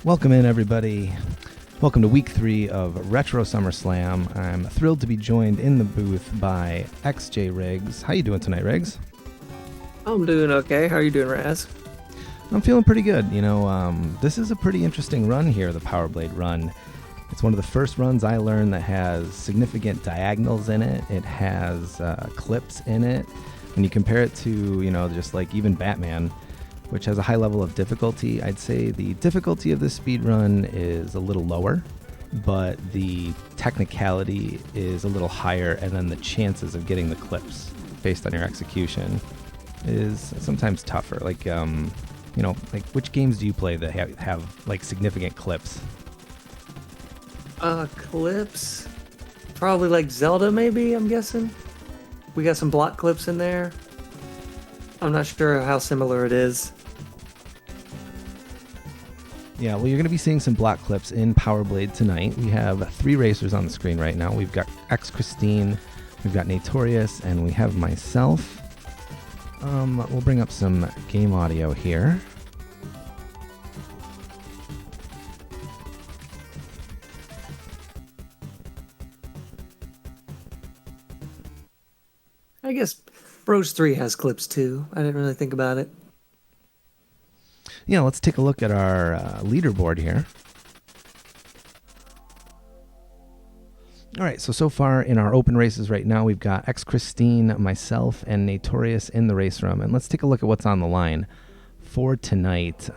Welcome in, everybody. Welcome to week 3 of Retro SummerSlam. I'm thrilled to be joined in the booth by XJ Riggs. How you doing tonight, Riggs? I'm doing okay. How are you doing, Raz? I'm feeling pretty good. This is a pretty interesting run here, the Power Blade run. It's one of the first runs I learned that has significant diagonals in it. It has clips in it. When you compare it to, just like even Batman, which has a high level of difficulty, I'd say the difficulty of this speed run is a little lower, but the technicality is a little higher, and then the chances of getting the clips based on your execution is sometimes tougher. Like which games do you play that have like significant clips? Clips? Probably like Zelda, maybe, I'm guessing. We got some block clips in there. I'm not sure how similar it is. Yeah, well, you're going to be seeing some block clips in Power Blade tonight. We have 3 racers on the screen right now. We've got X Christine, we've got Notorious, and we have myself. We'll bring up some game audio here. I guess Bros 3 has clips too. I didn't really think about it. Yeah, let's take a look at our leaderboard here. All right, so far in our open races right now, we've got X Christine, myself, and Notorious in the race room. And let's take a look at what's on the line for tonight.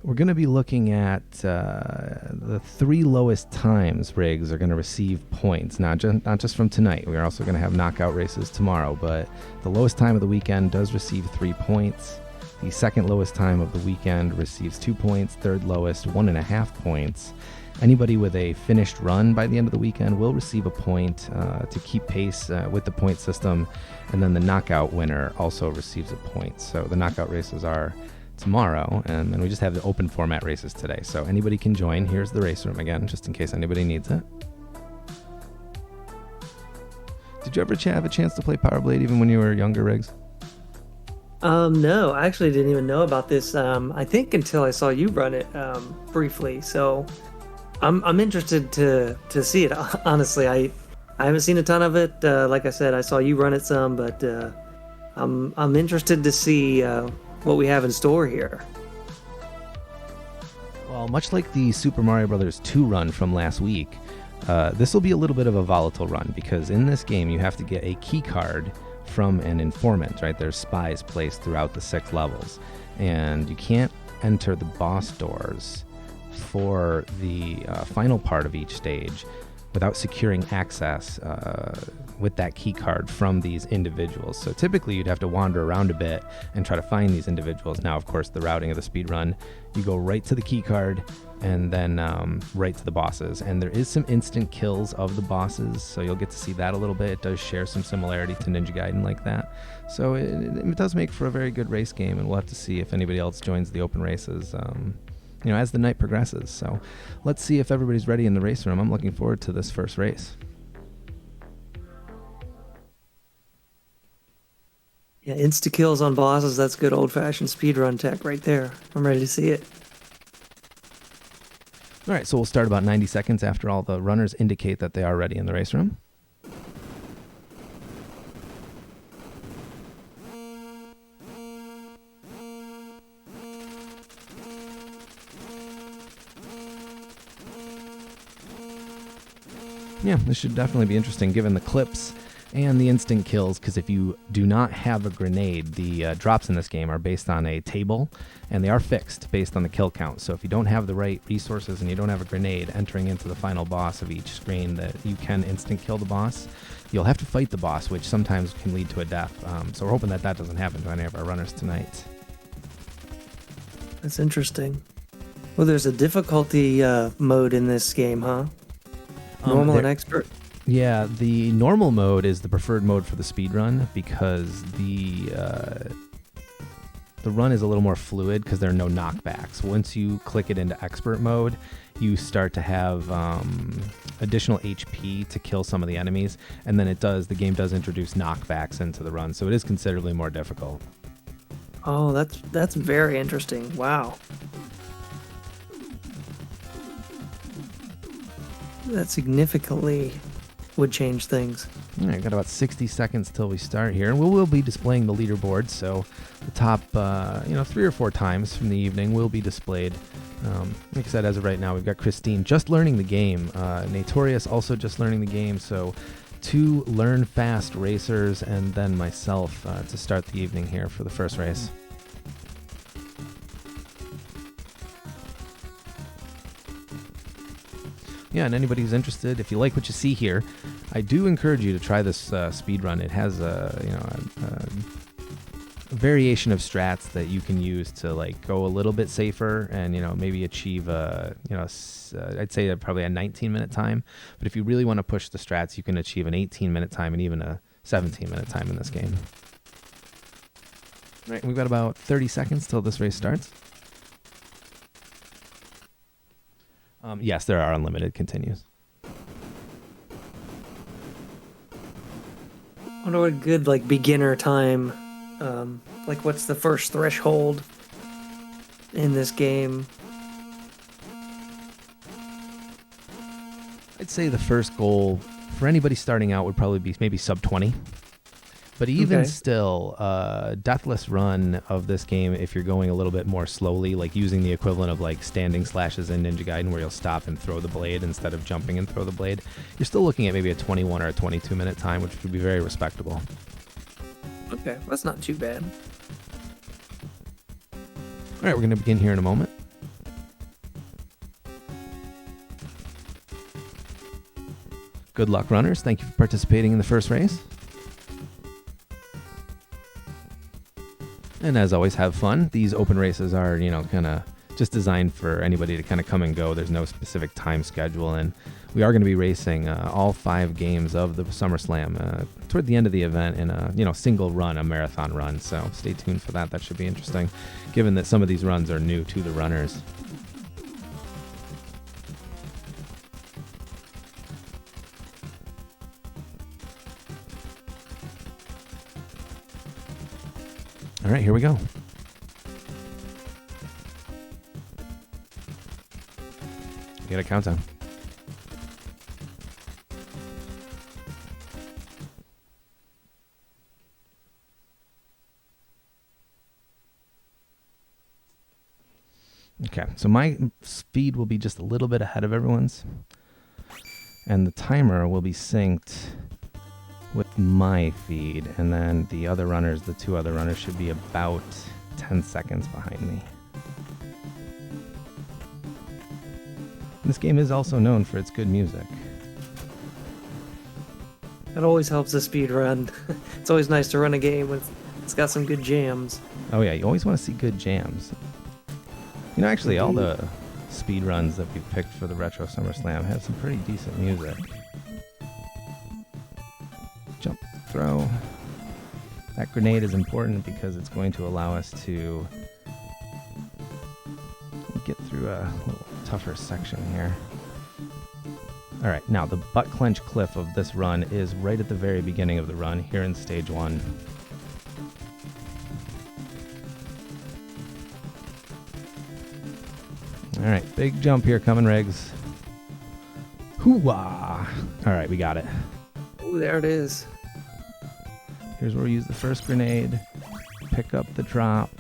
We're going to be looking at the 3 lowest times rigs are going to receive points, not just from tonight. We're also going to have knockout races tomorrow, but the lowest time of the weekend does receive 3 points. The second lowest time of the weekend receives 2 points. Third lowest, 1.5 points. Anybody with a finished run by the end of the weekend will receive a point to keep pace with the point system, and then the knockout winner also receives a point. So the knockout races are tomorrow, and then we just have the open format races today. So anybody can join. Here's the race room again, just in case anybody needs it. Did you ever have a chance to play Power Blade even when you were younger, Riggs? No, I actually didn't even know about this. I think until I saw you run it briefly. So I'm interested to see it. Honestly, I haven't seen a ton of it. Like I said, I saw you run it some, but I'm interested to see what we have in store here. Well, much like the Super Mario Bros. 2 run from last week, this will be a little bit of a volatile run, because in this game you have to get a key card from an informant, right? There's spies placed throughout the 6 levels, and you can't enter the boss doors for the final part of each stage without securing access with that key card from these individuals. So typically you'd have to wander around a bit and try to find these individuals. Now, of course, the routing of the speed run, you go right to the key card and then right to the bosses. And there is some instant kills of the bosses, so you'll get to see that a little bit. It does share some similarity to Ninja Gaiden like that. So it does make for a very good race game, and we'll have to see if anybody else joins the open races as the night progresses. So let's see if everybody's ready in the race room. I'm looking forward to this first race. Yeah, insta-kills on bosses, that's good old-fashioned speedrun tech right there. I'm ready to see it. All right, so we'll start about 90 seconds after all the runners indicate that they are ready in the race room. Yeah, this should definitely be interesting given the clips and the instant kills, because if you do not have a grenade, the drops in this game are based on a table, and they are fixed based on the kill count. So if you don't have the right resources and you don't have a grenade entering into the final boss of each screen that you can instant kill the boss, you'll have to fight the boss, which sometimes can lead to a death. So we're hoping that doesn't happen to any of our runners tonight. That's interesting. Well, there's a difficulty mode in this game, huh? Normal and expert? Yeah, the normal mode is the preferred mode for the speedrun, because the run is a little more fluid because there are no knockbacks. Once you click it into expert mode, you start to have additional HP to kill some of the enemies, and then the game does introduce knockbacks into the run, so it is considerably more difficult. Oh, that's very interesting. Wow. that significantly would change things. All right, got about 60 seconds till we start here. We'll be displaying the leaderboard, so the top, 3 or 4 times from the evening will be displayed. Like I said, as of right now, we've got Christine just learning the game. Notorious also just learning the game, so 2 learn fast racers, and then myself to start the evening here for the first race. Yeah, and anybody who's interested, if you like what you see here, I do encourage you to try this speed run. It has a variation of strats that you can use to like go a little bit safer and maybe achieve I'd say probably a 19-minute time. But if you really want to push the strats, you can achieve an 18-minute time and even a 17-minute time in this game. All right, we've got about 30 seconds till this race starts. Yes, there are unlimited continues. I wonder what a good like beginner time, like what's the first threshold in this game? I'd say the first goal for anybody starting out would probably be maybe sub 20. But even still, deathless run of this game, if you're going a little bit more slowly, like using the equivalent of like standing slashes in Ninja Gaiden where you'll stop and throw the blade instead of jumping and throw the blade, you're still looking at maybe a 21 or a 22-minute time, which would be very respectable. Okay, that's not too bad. All right, we're going to begin here in a moment. Good luck, runners. Thank you for participating in the first race. And as always, have fun. These open races are, kind of just designed for anybody to kind of come and go. There's no specific time schedule, and we are going to be racing all 5 games of the SummerSlam toward the end of the event in a single run, a marathon run. So stay tuned for that. That should be interesting, given that some of these runs are new to the runners. All right, here we go. Get a countdown. Okay, so my speed will be just a little bit ahead of everyone's, and the timer will be synced with my feed, and then the 2 other runners should be about 10 seconds behind me. This game is also known for its good music. That always helps a speed run. It's always nice to run a game when it's got some good jams. Oh yeah, you always want to see good jams. Actually, all the speed runs that we've picked for the Retro SummerSlam have some pretty decent music. Jump, throw. That grenade is important because it's going to allow us to get through a little tougher section here. All right, now the butt clench cliff of this run is right at the very beginning of the run here in stage 1. All right, big jump here coming, Riggs. Hoo-wah! All right, we got it. Oh, there it is. Here's where we use the first grenade, pick up the drop.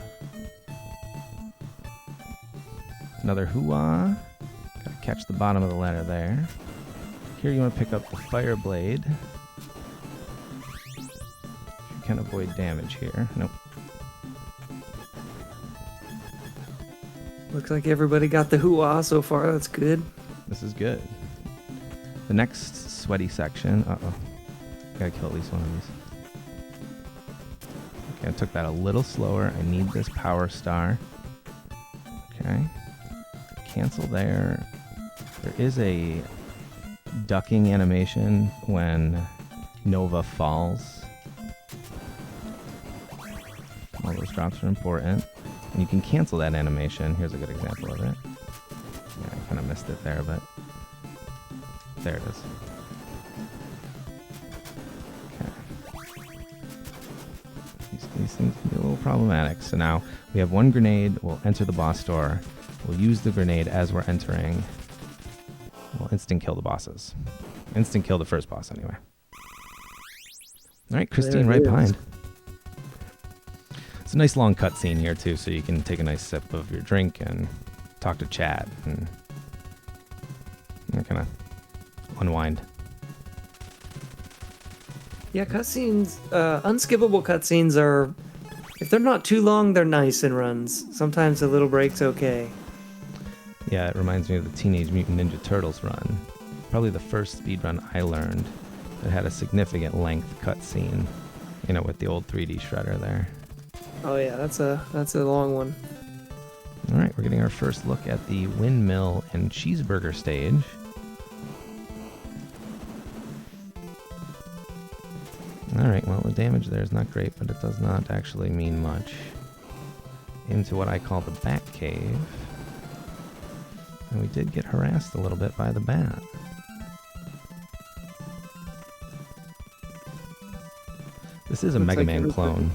Another hoo-wah. Gotta catch the bottom of the ladder there. Here you want to pick up the fire blade. You can avoid damage here. Nope. Looks like everybody got the hoo-ah so far. That's good. This is good. The next sweaty section. Uh-oh. Gotta kill at least one of these. Okay, I took that a little slower. I need this power star. Okay. Cancel there. There is a ducking animation when Nova falls. All those drops are important. And you can cancel that animation. Here's a good example of it. Yeah, I kind of missed it there, but there it is. Okay. These things can be a little problematic. So now we have one grenade. We'll enter the boss door. We'll use the grenade as we're entering. Well, instant kill the bosses. Instant kill the first boss, anyway. All right, Christine, right behind. It's a nice long cutscene here, too, so you can take a nice sip of your drink and talk to Chad and kind of unwind. Yeah, cutscenes, unskippable cutscenes are, if they're not too long, they're nice in runs. Sometimes a little break's okay. Yeah, it reminds me of the Teenage Mutant Ninja Turtles run. Probably the first speedrun I learned that had a significant length cutscene, with the old 3D shredder there. Oh yeah, that's a long one. All right, we're getting our first look at the windmill and cheeseburger stage. All right, well, the damage there is not great, but it does not actually mean much. Into what I call the bat cave. And we did get harassed a little bit by the bat. This is a Mega Man clone.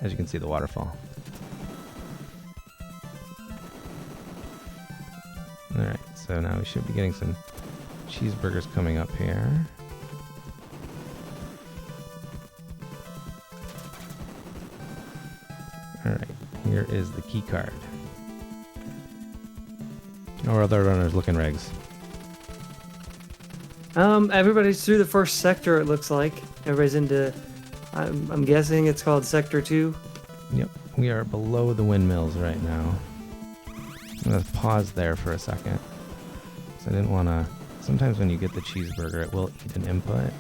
As you can see, the waterfall. Alright, so now we should be getting some cheeseburgers coming up here. Alright, here is the key card. How are other runners looking, Regs? Everybody's through the first sector, it looks like. Everybody's into, I'm guessing it's called Sector 2. Yep, we are below the windmills right now. I'm going to pause there for a second. So I didn't want to... Sometimes when you get the cheeseburger, it will eat an input.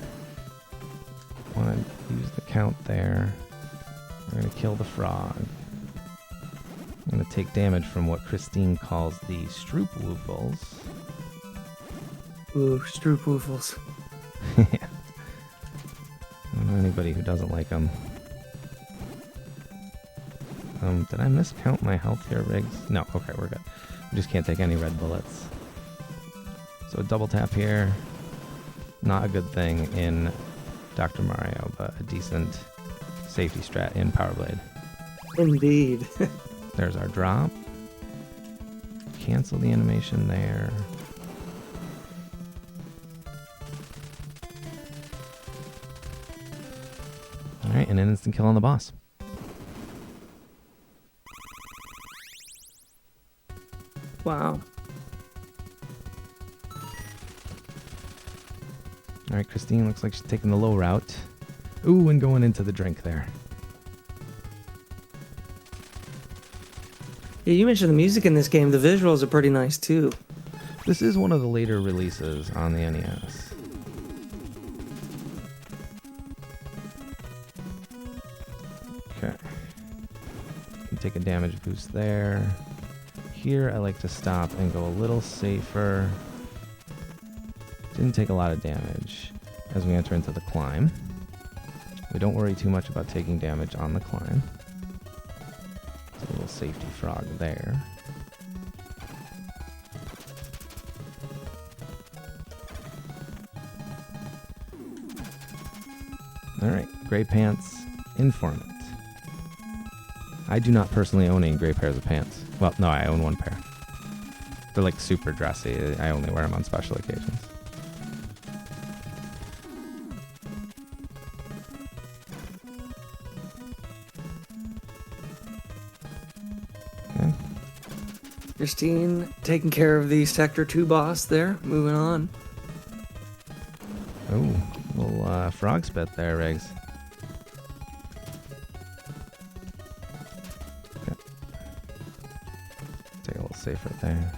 I want to use the count there. We're going to kill the frog. I'm going to take damage from what Christine calls the stroopwoofles. Ooh, stroopwoofles. Yeah. I don't know anybody who doesn't like them. Did I miscount my health here, Riggs? No, okay, we're good. We just can't take any red bullets. So a double tap here. Not a good thing in Dr. Mario, but a decent safety strat in Power Blade. Indeed. There's our drop. Cancel the animation there. Alright, and an instant kill on the boss. Wow. Alright, Christine looks like she's taking the low route. Ooh, and going into the drink there. Yeah, you mentioned the music in this game. The visuals are pretty nice too. This is one of the later releases on the NES. Okay. You take a damage boost there. Here, I like to stop and go a little safer. Didn't take a lot of damage as we enter into the climb. We don't worry too much about taking damage on the climb. A little safety frog there. Alright, Gray Pants Informant. I do not personally own any gray pairs of pants. Well, no, I own one pair. They're like super dressy. I only wear them on special occasions. Okay. Christine taking care of the Sector 2 boss there. Moving on. Oh, little frog spit there, Riggs. Okay. Take a little safer there.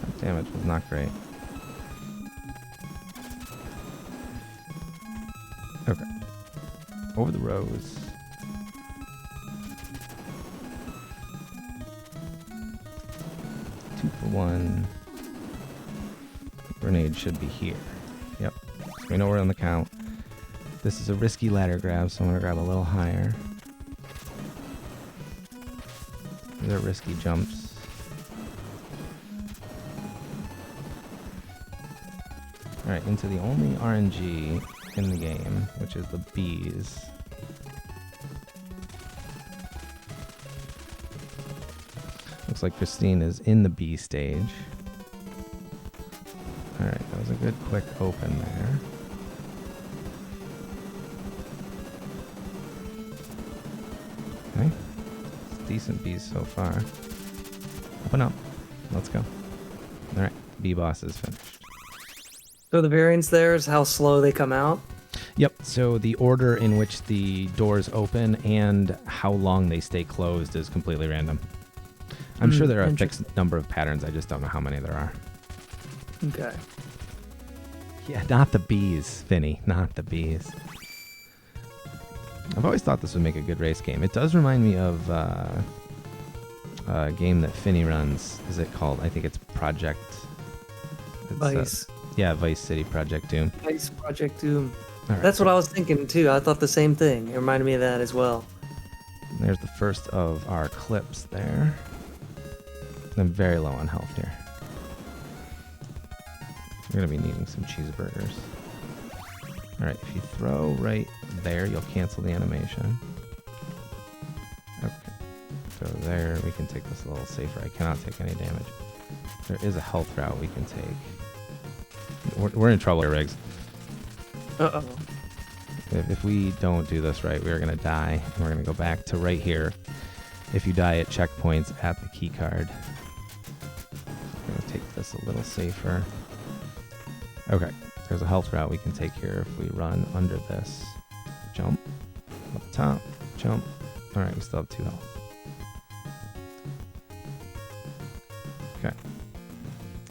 That damage was not great. Okay. Over the rows. One grenade should be here. Yep, so we know we're on the count. This is a risky ladder grab, so I'm gonna grab a little higher. These are risky jumps. Alright, into the only RNG in the game, which is the bees. Looks like Christine is in the B stage. Alright, that was a good quick open there. Okay. It's decent B's so far. Open up. Let's go. Alright, B boss is finished. So the variance there is how slow they come out? Yep, so the order in which the doors open and how long they stay closed is completely random. I'm sure there are a fixed number of patterns, I just don't know how many there are. Okay. Yeah, not the bees, Finny, not the bees. I've always thought this would make a good race game. It does remind me of a game that Finny runs. Is it called? I think it's Project... Vice. Yeah, Vice City Project Doom. Vice Project Doom. Right, that's what I was thinking too. I thought the same thing. It reminded me of that as well. There's the first of our clips there. I'm very low on health here. We're going to be needing some cheeseburgers. Alright, if you throw right there, you'll cancel the animation. Okay. So there, we can take this a little safer. I cannot take any damage. There is a health route we can take. We're in trouble here, Riggs. Uh-oh. If we don't do this right, we're going to die. And we're going to go back to right here. If you die at checkpoints at the key card. I'm going to take this a little safer. Okay, there's a health route we can take here if we run under this. Jump. Up top. Jump. Alright, we still have 2 health. Okay.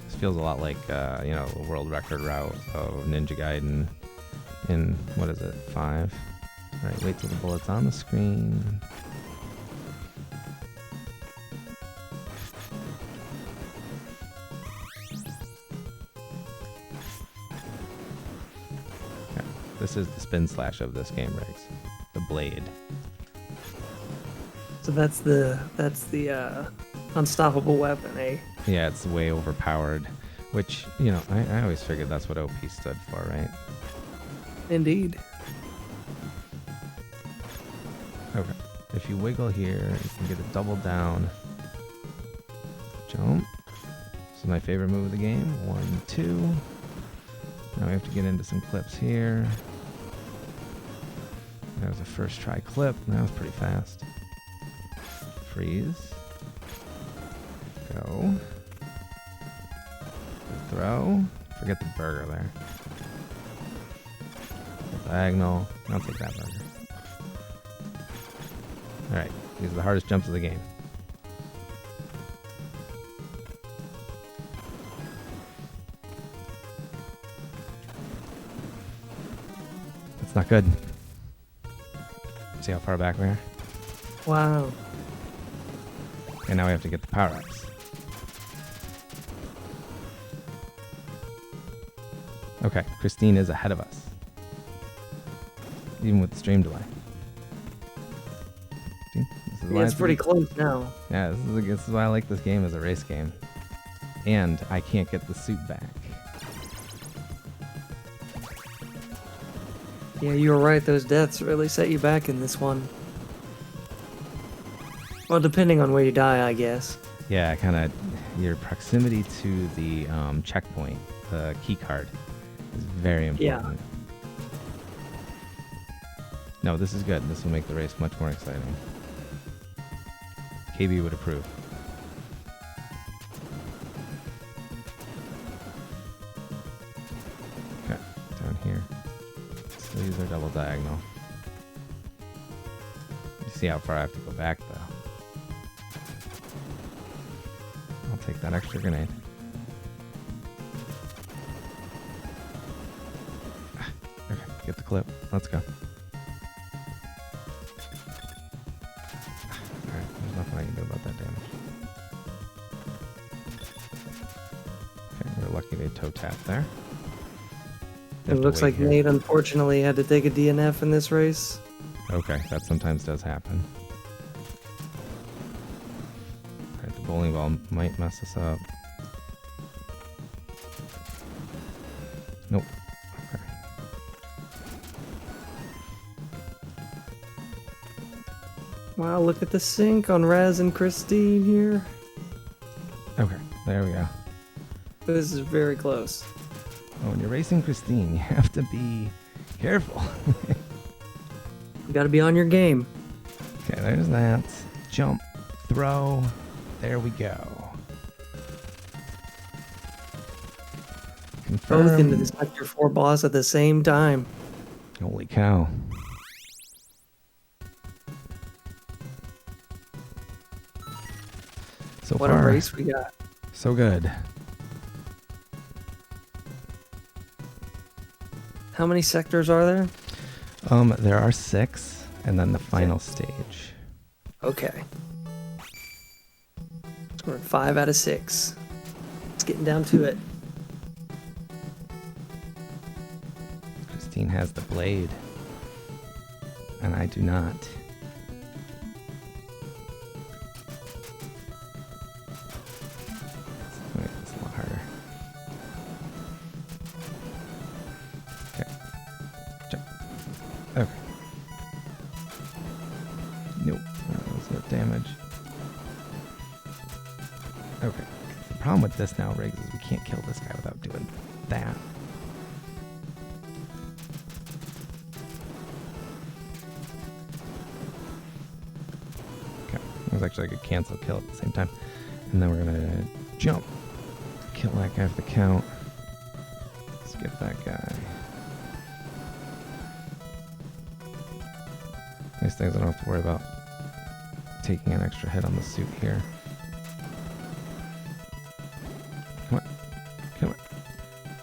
This feels a lot like, the world record route of Ninja Gaiden in, what is it, 5? Alright, wait till the bullet's on the screen. Okay. This is the spin slash of this game, Riggs. The blade. So that's the unstoppable weapon, eh? Yeah, it's way overpowered, which, I always figured that's what OP stood for, right? Indeed. Okay. If you wiggle here, you can get a double down. Jump. This is my favorite move of the game. 1, 2. Now we have to get into some clips here. That was a first try clip. That was pretty fast. Freeze. Go. Throw. Forget the burger there. Diagonal. I'll take that burger. Alright, these are the hardest jumps of the game. That's not good. See how far back we are? Wow. And now we have to get the power-ups. Okay, Christine is ahead of us. Even with the stream delay. See? It's pretty close now. Yeah, this is why I like this game as a race game. And I can't get the suit back. Yeah, you were right. Those deaths really set you back in this one. Well, depending on where you die, I guess. Yeah, kind of your proximity to the checkpoint, the key card, is very important. Yeah. No, this is good. This will make the race much more exciting. KB would approve. Okay, down here. Still use our double diagonal. You see how far I have to go back, though. I'll take that extra grenade. Okay, get the clip. Let's go. Alright, there's nothing I can do about that damage. Okay, we're lucky they toe tap there. It looks like Nate unfortunately had to take a DNF in this race. Okay, that sometimes does happen. Alright, the bowling ball might mess us up. Nope. Okay. Wow, look at the sync on Raz and Christine here. There we go. This is very close. Oh, when you're racing Christine, you have to be careful. You got to be on your game. Okay, there's that. Jump, throw. There we go. Confirm. Both into the Sector 4 boss at the same time. Holy cow. So What far, a race we got. so good. How many sectors are there? There are 6, and then the final stage. Okay. We're at 5 out of 6. It's getting down to it. Christine has the blade, and I do not. Wait, it's a lot harder. Okay. Jump. Okay. Nope. That was no damage. Okay. The problem with this now, Riggs, is we can't kill this guy without doing that. Okay. It was actually like a cancel kill at the same time. And then we're gonna jump. Kill that guy for the count. Let's get that guy. Nice things I don't have to worry about taking an extra hit on the suit here. Come on. Come on.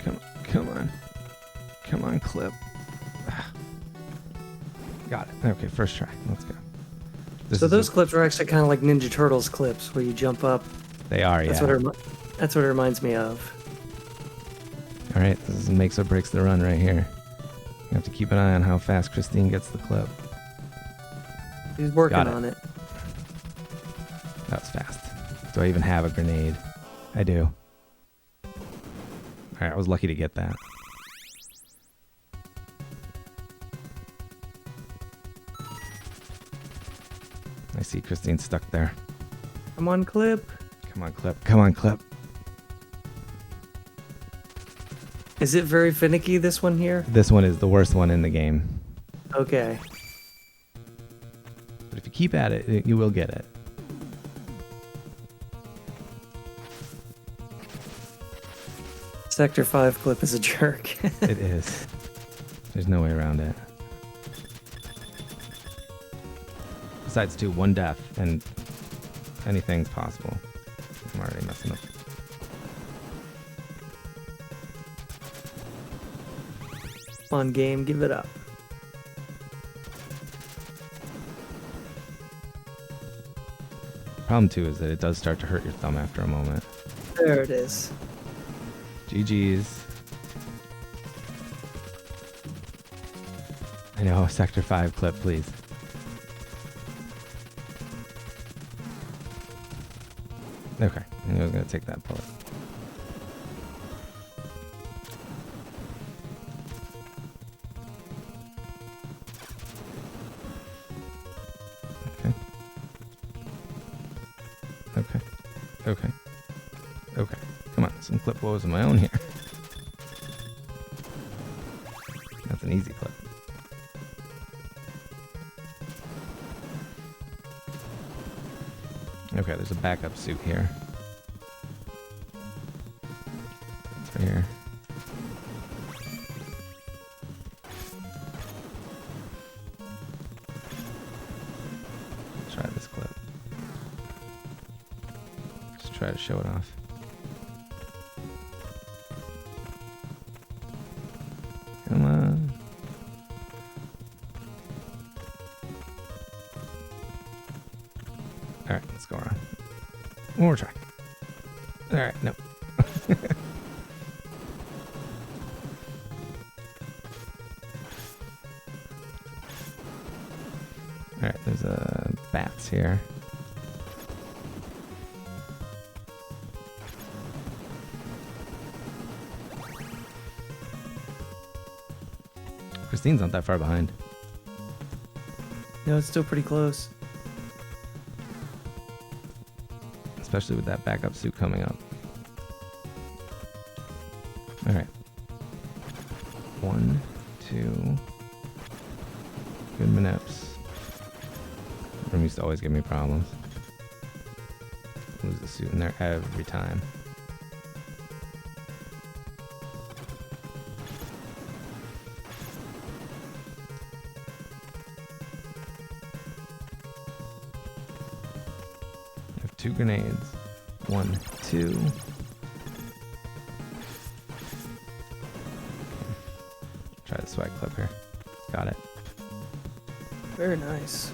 Come on. Come on. Come on, clip. Got it. Okay, first try. Let's go. So those clips are actually kind of like Ninja Turtles clips where you jump up. They are, That's yeah. That's what it reminds me of. All right, this is makes or breaks the run right here. You have to keep an eye on how fast Christine gets the clip. He's working Got it. on it. That was fast. Do I even have a grenade? I do. All right, I was lucky to get that. I see Christine stuck there. Come on, clip. Come on, clip. Come on, clip. Is it very finicky, this one here? This one is the worst one in the game. Okay. But if you keep at it, you will get it. Sector 5 clip is a jerk. It is. There's no way around it. Besides, too, 1 death, and anything's possible. I'm already messing up. Come on, game, give it up. Problem, too, is that it does start to hurt your thumb after a moment. There it is. GG's. I know, Sector 5 clip, please. Okay, I knew I was going to take that bullet. Okay. Okay. Okay. Okay. Come on, some clip woes of my own here. That's an easy clip. Okay, there's a backup suit here. It's right here. Let's try this clip. Just try to show it off. Come on. Alright, let's go around. One more try. Alright, no. Alright, there's bats here. Christine's not that far behind. No, it's still pretty close. Especially with that backup suit coming up. 1, 2. Good manips. Room used to always give me problems. Lose the suit in there every time. I have 2 grenades. 1, 2. Try the swag clip here. Got it. Very nice.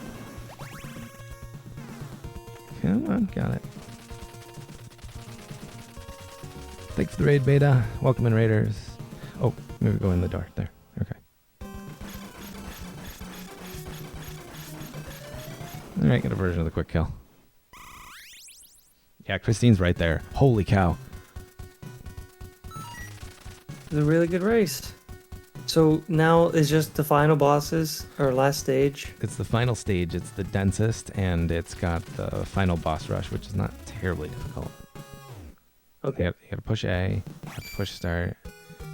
Come on, got it. Thanks for the raid, Beta. Welcome in, Raiders. Oh, maybe go in the door. There. Okay. Alright, get a version of the quick kill. Yeah, Christine's right there. Holy cow. It was a really good race. So now is just the final bosses or last stage. It's the final stage. It's the densest, and it's got the final boss rush, which is not terribly difficult. Okay. You gotta push A, you have to push start,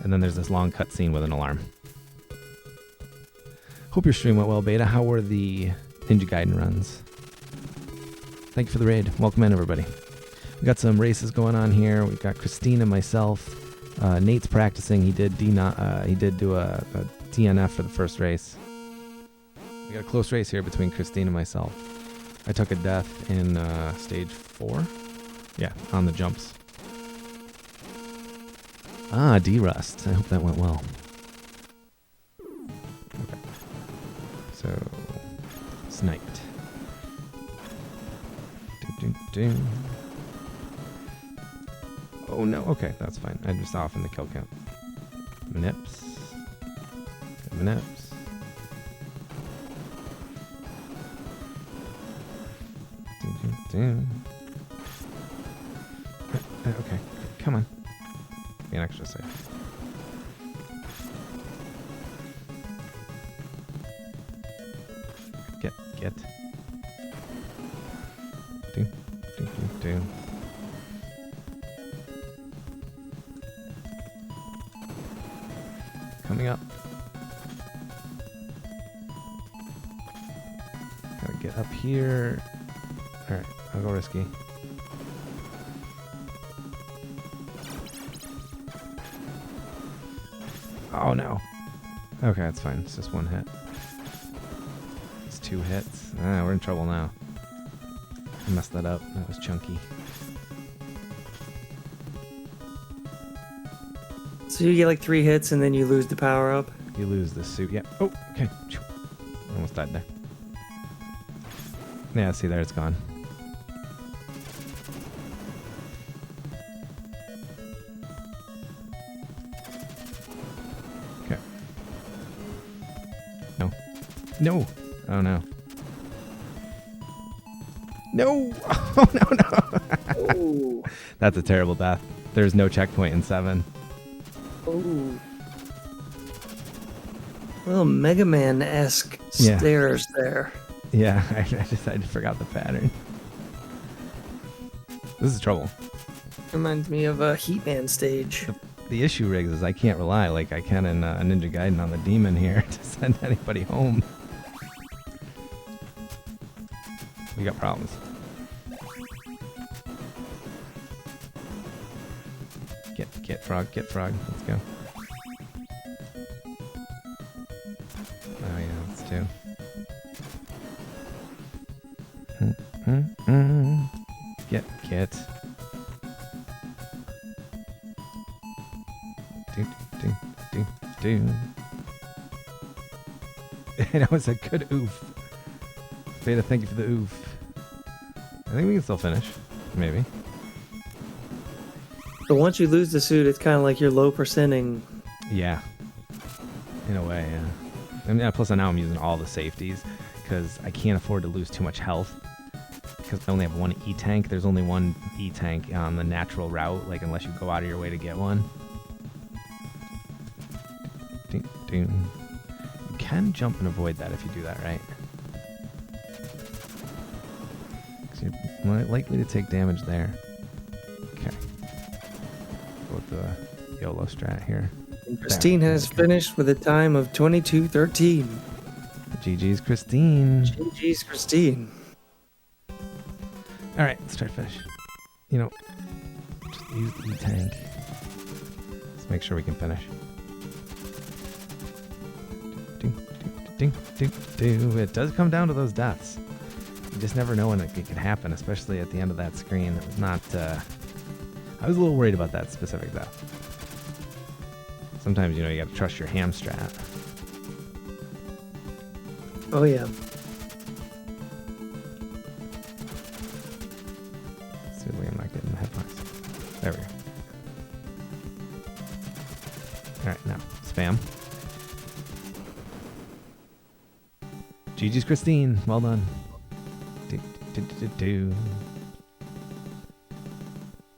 and then there's this long cutscene with an alarm. Hope your stream went well, Beta. How were the Ninja Gaiden runs? Thank you for the raid. Welcome in, everybody. We got some races going on here. We've got Christine and myself. Nate's practicing. He did do a DNF for the first race. We got a close race here between Christine and myself. I took a death in stage 4. Yeah, on the jumps. Ah, D-Rust. I hope that went well. Okay. So, sniped. Do. Oh no, okay, that's fine. I'm just off in the kill count. Manips. Manips. Okay, come on. Be an extra safe. Get. Do. Coming up. Gotta get up here. Alright, I'll go risky. Oh no. Okay, that's fine. It's just 1 hit. It's 2 hits. We're in trouble now. I messed that up. That was chunky. So you get like 3 hits and then you lose the power up. You lose the suit. Yeah. Oh, okay. Almost died there. Yeah, see there, it's gone. Okay. No. No! Oh no. No! Oh no! Oh. That's a terrible death. There's no checkpoint in 7. Oh. Little Mega Man-esque stairs there. Yeah, I forgot the pattern. This is trouble. Reminds me of a Heatman stage. The issue, Riggs, is I can't rely like I can in Ninja Gaiden on the demon here to send anybody home. We got problems. Get frog. Let's go. Oh yeah, that's 2. Get. Do. That was a good oof. Beta, thank you for the oof. I think we can still finish. Maybe. But once you lose the suit, it's kind of like you're low percenting. Yeah. In a way, yeah. And plus now I'm using all the safeties because I can't afford to lose too much health. Because I only have 1 E-tank. There's only 1 E-tank on the natural route, like unless you go out of your way to get one. You can jump and avoid that if you do that right. Because you're more likely to take damage there. Okay. Go with the YOLO strat here. And Christine has finished with a time of 22:13. GG's, Christine. GG's, Christine. All right, let's try to finish. You know, just use the tank. Let's make sure we can finish. It does come down to those deaths. You just never know when it could happen, especially at the end of that screen. It was not... I was a little worried about that specific death. Sometimes, you got to trust your ham strat. Oh, yeah. See if I'm not getting the headlines. There we go. All right, now, spam. GG's, Christine. Well done.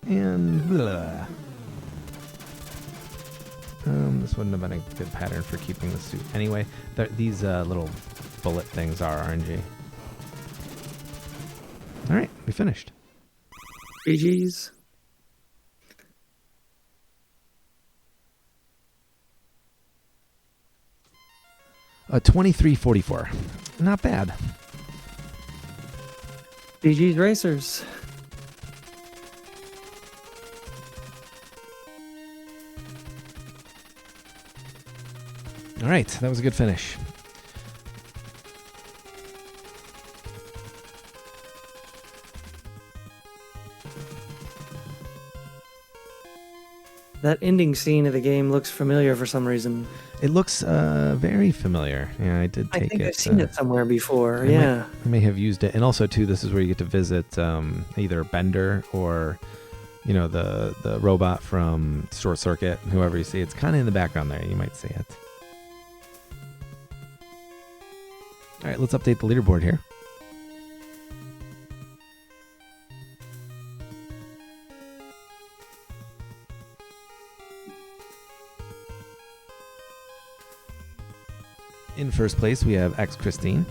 And blah. This wouldn't have been a good pattern for keeping the suit. Anyway, these little bullet things are RNG. All right, we finished. GG's. A 23:44. Not bad. GG's Racers. All right, that was a good finish. That ending scene of the game looks familiar for some reason. It looks very familiar. Yeah, I did take it. I think I've seen it somewhere before. I may have used it. And also, too, this is where you get to visit either Bender or, the robot from Short Circuit, whoever you see. It's kind of in the background there. You might see it. All right, let's update the leaderboard here. In first place, we have X Christine.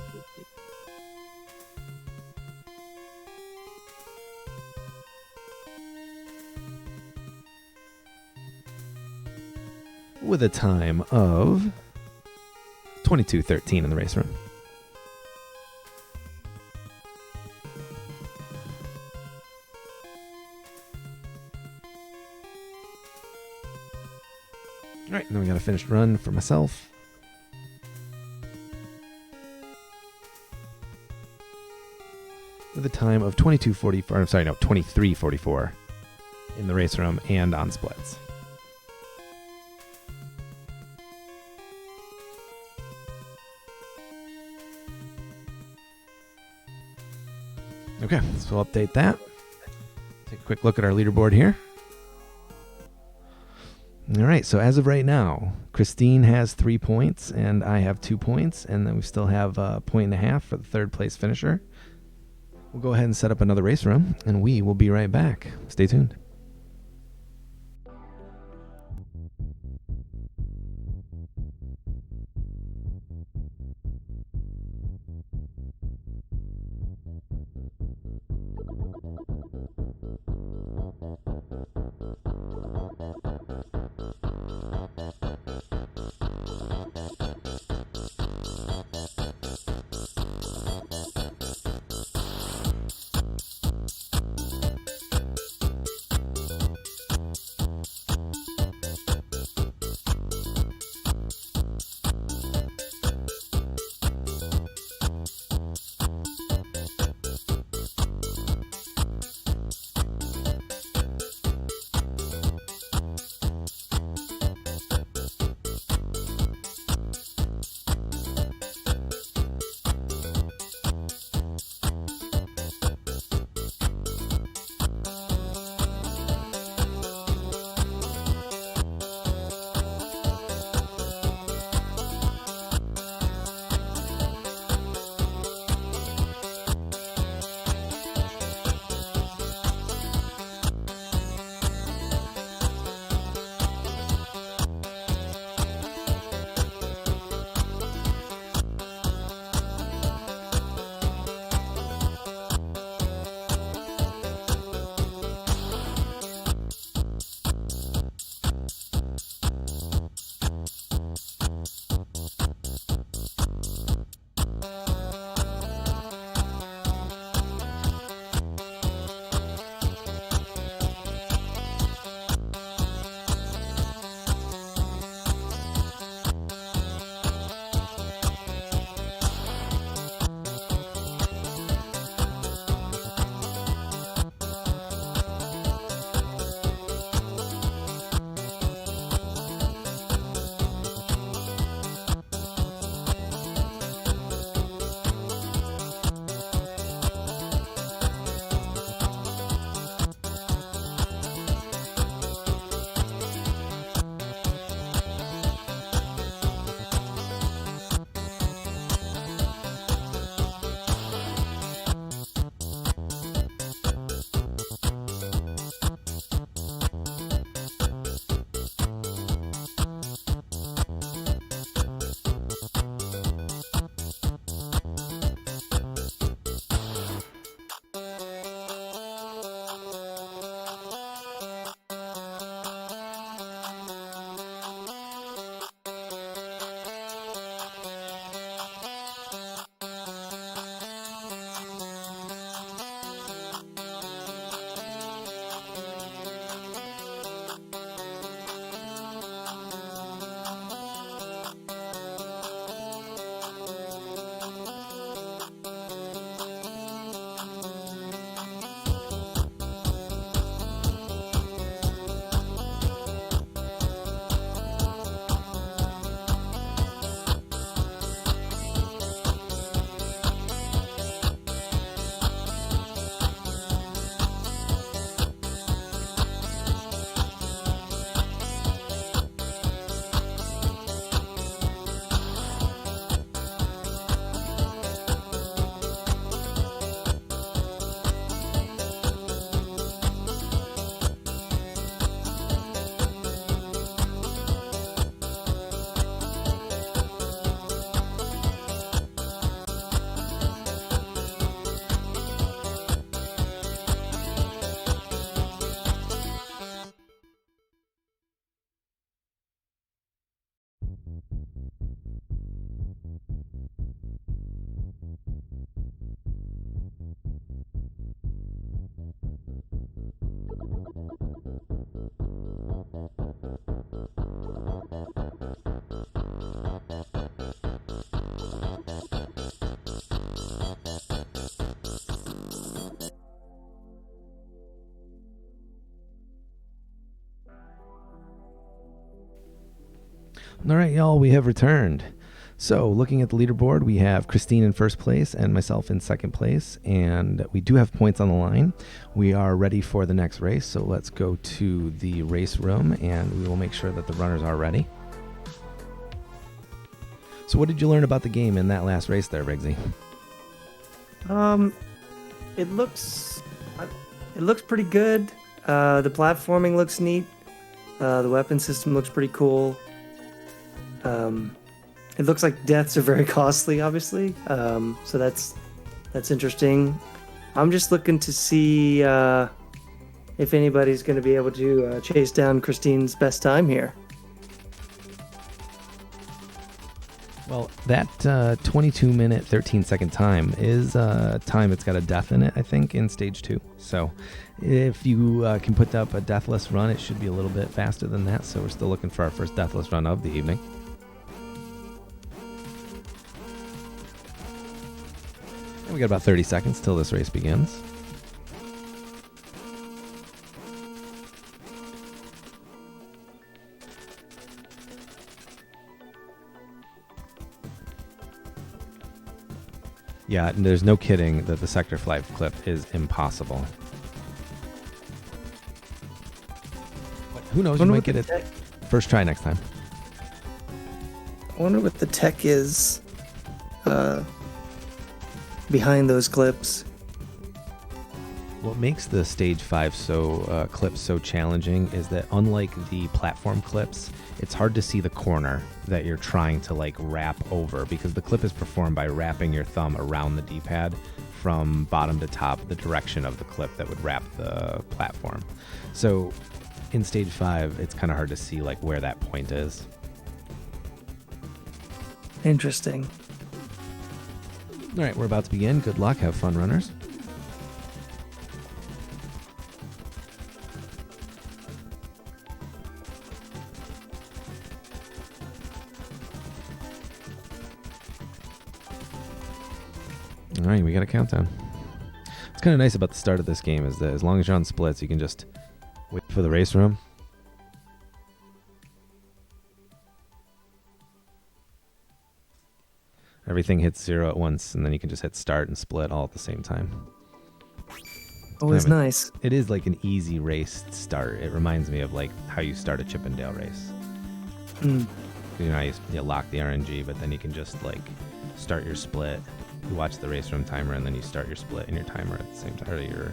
With a time of 22:13 in the race room. All right, and then we got a finished run for myself. With a time of 23:44 in the race room and on splits. Okay, so we'll update that. Take a quick look at our leaderboard here. All right, so as of right now, Christine has 3 points and I have 2 points, and then we still have a 1.5 points for the third place finisher. We'll go ahead and set up another race room, and we will be right back. Stay tuned. All right, y'all, we have returned. So, looking at the leaderboard, we have Christine in first place and myself in second place, and we do have points on the line. We are ready for the next race, so let's go to the race room, and we will make sure that the runners are ready. So, what did you learn about the game in that last race there, Riggsy? It looks pretty good. The platforming looks neat. The weapon system looks pretty cool. It looks like deaths are very costly, obviously. So that's interesting. I'm just looking to see if anybody's going to be able to chase down Christine's best time here. Well, that 22-minute, 13-second time is a time that's got a death in it, I think, in Stage 2. So if you can put up a deathless run, it should be a little bit faster than that. So we're still looking for our first deathless run of the evening. And we got about 30 seconds till this race begins. Yeah, and there's no kidding that the Sector 5 clip is impossible. But who knows, you might get it first try next time. I wonder what the tech is behind those clips. What makes the Stage 5 clips so challenging is that unlike the platform clips, it's hard to see the corner that you're trying to like wrap over, because the clip is performed by wrapping your thumb around the D-pad from bottom to top, the direction of the clip that would wrap the platform. So in Stage 5, it's kind of hard to see like where that point is. Interesting. All right, we're about to begin. Good luck. Have fun, runners. All right, we got a countdown. What's kind of nice about the start of this game is that as long as you're on splits, you can just wait for the race room. Everything hits 0 at once, and then you can just hit start and split all at the same time. Always nice. It is like an easy race start. It reminds me of like how you start a Chippendale race. You know, you lock the RNG, but then you can just like start your split. You watch the race room timer, and then you start your split and your timer at the same time, or your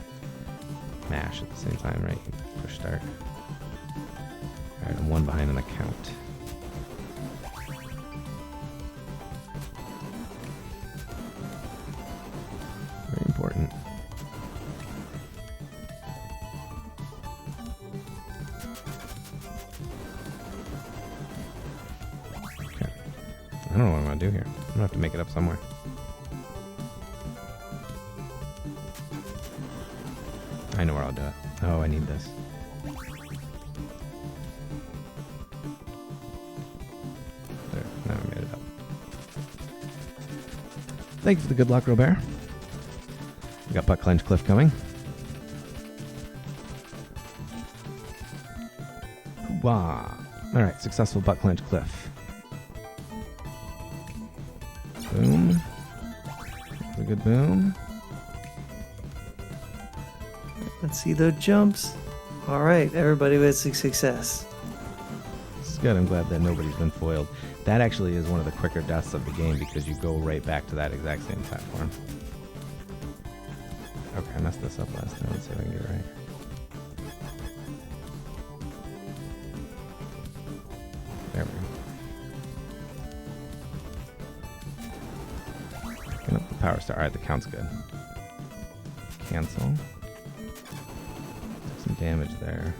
mash at the same time, right? You push start. All right, I'm one behind on the count. Very important. Okay. I don't know what I'm going to do here. I'm going to have to make it up somewhere. I know where I'll do it. Oh, I need this. There, now I made it up. Thank you for the good luck, Robert. We got Butt Clench Cliff coming. Hoorah. All right, successful Butt Clench Cliff. Boom. That's a good boom. Let's see those jumps. All right, everybody with success. This is good. I'm glad that nobody's been foiled. That actually is one of the quicker deaths of the game because you go right back to that exact same platform. Okay, I messed this up last time. Let's see if I can get it right. There we go. Picking up the power star. Alright, the count's good. Cancel. Took some damage there.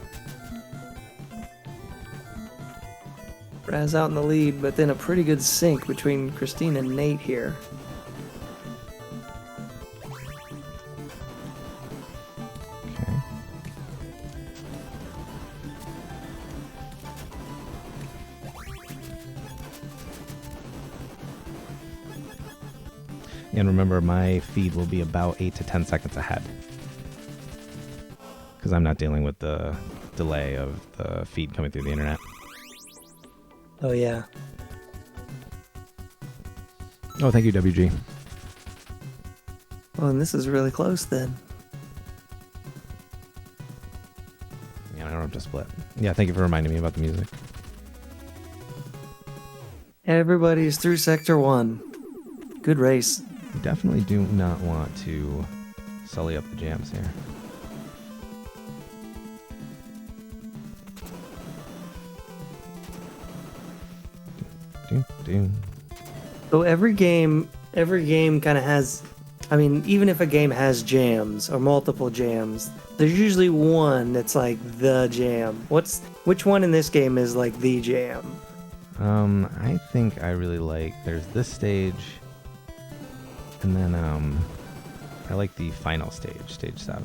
Raz out in the lead, but then a pretty good sync between Christine and Nate here. Okay. And remember, my feed will be about 8 to 10 seconds ahead, because I'm not dealing with the delay of the feed coming through the internet. Oh yeah. Oh, thank you, WG. Well, and this is really close then. Yeah, I don't have to split. Yeah, thank you for reminding me about the music. Everybody's through Sector 1. Good race. We definitely do not want to sully up the jams here. So every game kind of has, I mean, even if a game has jams or multiple jams, there's usually one that's like the jam. Which one in this game is like the jam? I think I really like, there's this stage, and then I like the final stage, stage 7.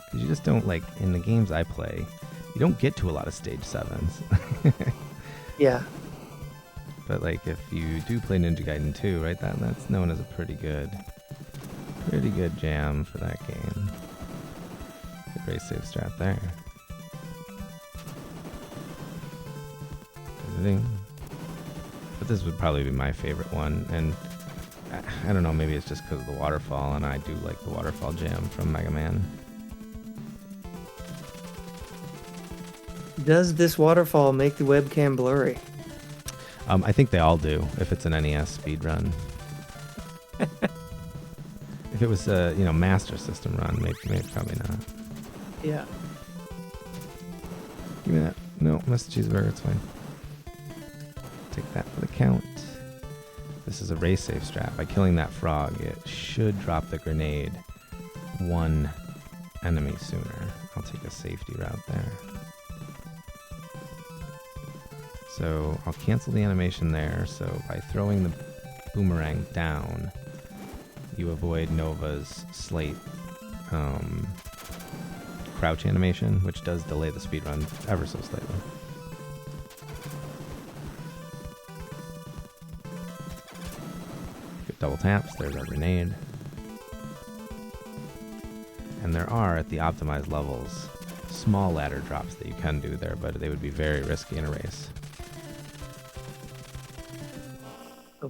Because you just don't, like, in the games I play, you don't get to a lot of stage 7s. Yeah. But like if you do play Ninja Gaiden 2, right, that's known as a pretty good jam for that game. Good race safe strat there. But this would probably be my favorite one, and I don't know, maybe it's just because of the waterfall, and I do like the waterfall jam from Mega Man. Does this waterfall make the webcam blurry? I think they all do, if it's an NES speedrun. If it was a Master System run, maybe probably not. Yeah. Give me that. No, missed cheeseburger, it's fine. Take that for the count. This is a race safe strat. By killing that frog, it should drop the grenade one enemy sooner. I'll take a safety route there. So I'll cancel the animation there. So by throwing the boomerang down, you avoid Nova's slate crouch animation, which does delay the speedrun ever so slightly. Good double taps, there's our grenade. And there are, at the optimized levels, small ladder drops that you can do there, but they would be very risky in a race.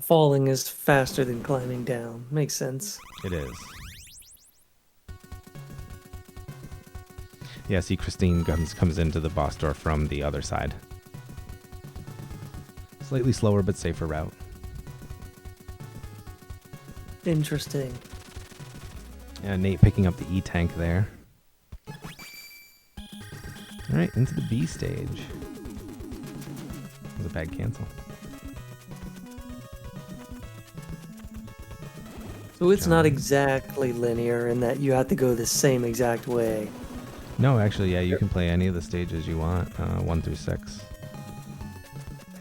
Falling is faster than climbing down. Makes sense. It is. Yeah, see, Christine comes into the boss door from the other side. Slightly slower but safer route. Interesting. Nate picking up the E-tank there. Alright, into the B stage. That was a bad cancel. So it's not exactly linear in that you have to go the same exact way. No, actually, yeah, you can play any of the stages you want, 1 through 6,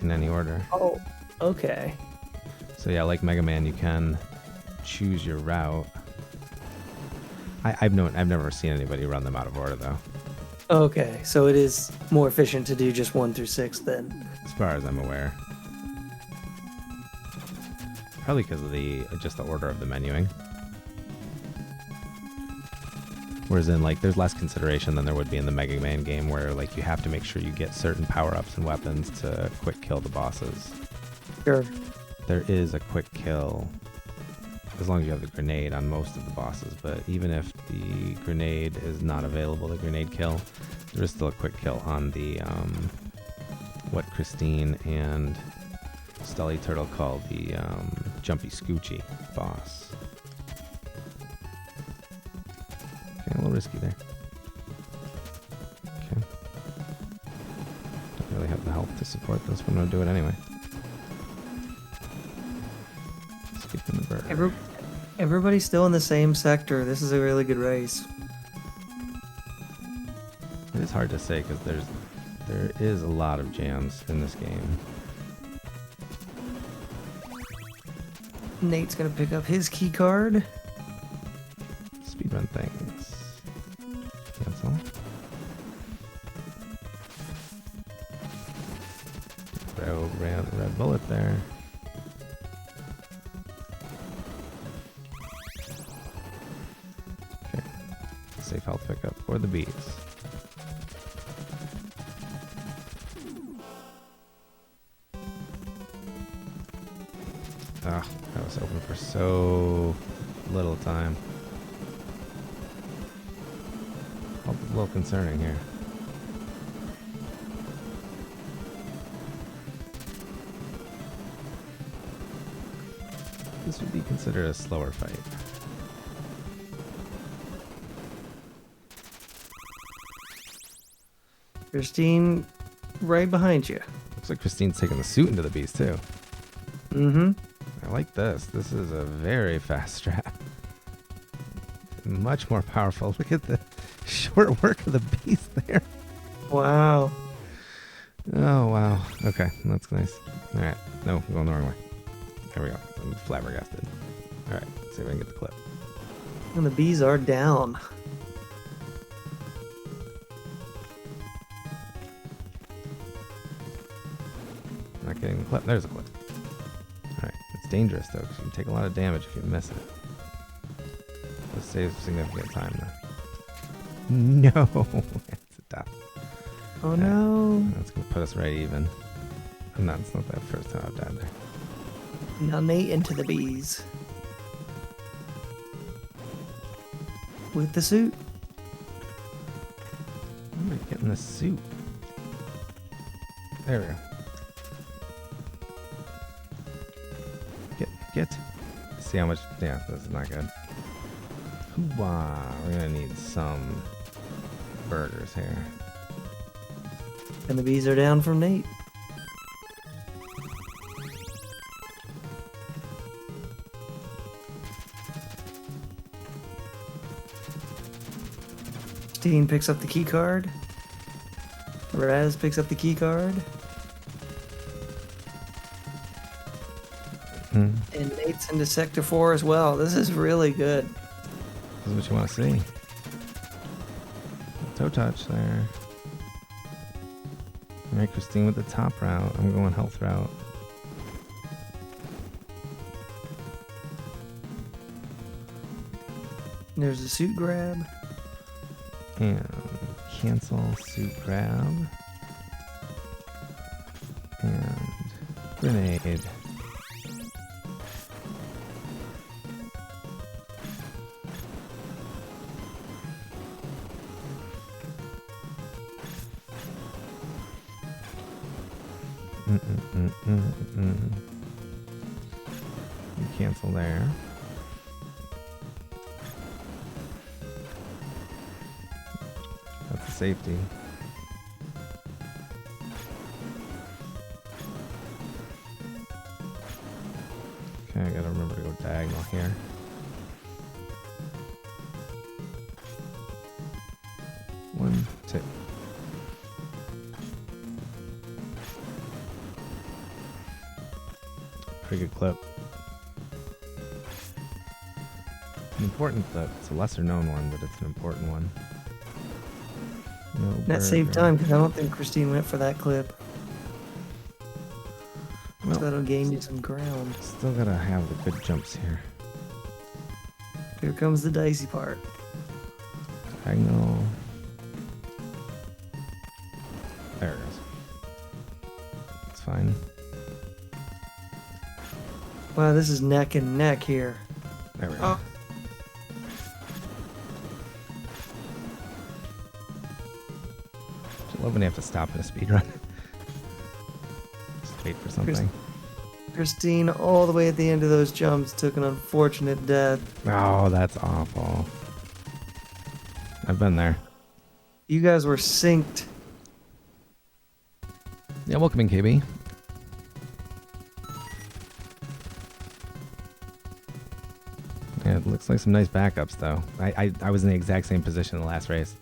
in any order. Oh, okay. So yeah, like Mega Man, you can choose your route. I've never seen anybody run them out of order though. Okay, so it is more efficient to do just 1 through 6 then. As far as I'm aware. Probably because of just the order of the menuing. Whereas in, like, there's less consideration than there would be in the Mega Man game, where, like, you have to make sure you get certain power-ups and weapons to quick kill the bosses. Sure. There is a quick kill, as long as you have the grenade on most of the bosses, but even if the grenade is not available, the grenade kill, there is still a quick kill on the, what Christine and Stully Turtle call the, Jumpy Scoochie boss. Okay, a little risky there. Okay. Don't really have the health to support this, but I'm gonna do it anyway. Skipping the bird. Everybody's still in the same sector. This is a really good race. It is hard to say because there is a lot of jams in this game. Nate's gonna pick up his key card. Speedrun things. Cancel. Throw red bullet there. Okay. Safe health pickup for the bees. Ugh, that was open for so little time. A little concerning here. This would be considered a slower fight. Christine, right behind you. Looks like Christine's taking the suit into the beast too. Mm-hmm. I like this. This is a very fast strat. Much more powerful. Look at the short work of the beast there. Wow. Oh, wow. Okay, that's nice. All right. No, I'm going the wrong way. There we go. I'm flabbergasted. All right, let's see if I can get the clip. And the bees are down. Not getting the clip. There's a clip. All right. It's dangerous, though, because you can take a lot of damage if you miss it. This saves significant time, though. No! That's a dot. Oh, no. That's going to put us right even. No, it's not that first time I've died there. Now Nate into the bees. With the suit. How am I getting the suit? There we go. Get. See how much. Yeah, this is not good. Hoo-wah. We're going to need some burgers here. And the bees are down from Nate. Christine picks up the key card. Raz picks up the key card. And Nate's into Sector 4 as well. This is really good. This is what you want to see. Toe touch there. Alright, Christine with the top route. I'm going health route. There's a suit grab. And cancel suit grab. And grenade. You cancel there. That's a safety. Okay, I gotta remember to go diagonal here. One, two. Pretty good clip. An important clip. It's a lesser known one, but it's an important one. No That saved burger. time because I don't think Christine went for that clip. Well, So that'll gain you some ground. still gotta have the good jumps here. Here comes the dicey part. Diagonal. There it goes. It's fine. Wow, this is neck and neck here. There we go. Oh. I love when you have to stop in a speed run. Just wait for something. Christine, all the way at the end of those jumps, took an unfortunate death. Oh, that's awful. I've been there. You guys were synced. Yeah, welcome in, KB. Yeah, it looks like some nice backups, though. I was in the exact same position in the last race.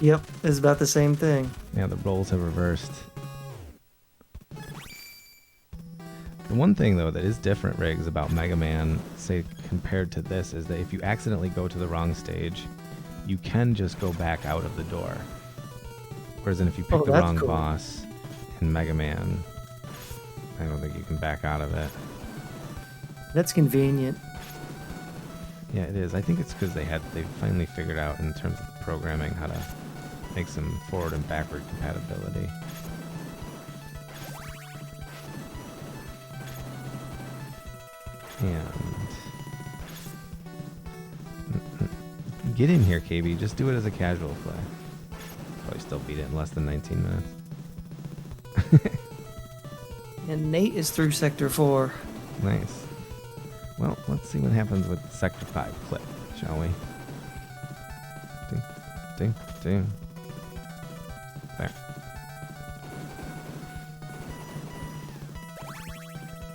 Yep, it's about the same thing. Yeah, the roles have reversed. The one thing, though, that is different, Riggs, about Mega Man, say, compared to this, is that if you accidentally go to the wrong stage, you can just go back out of the door. Whereas then if you pick the that's wrong cool. boss in Mega Man, I don't think you can back out of it. That's convenient. Yeah, it is. I think it's because they finally figured out in terms of the programming how to make some forward and backward compatibility. And get in here, KB. Just do it as a casual play. Probably still beat it in less than 19 minutes. And Nate is through Sector 4. Nice. Well, let's see what happens with Sector 5 clip, shall we? Ding, ding, ding. There.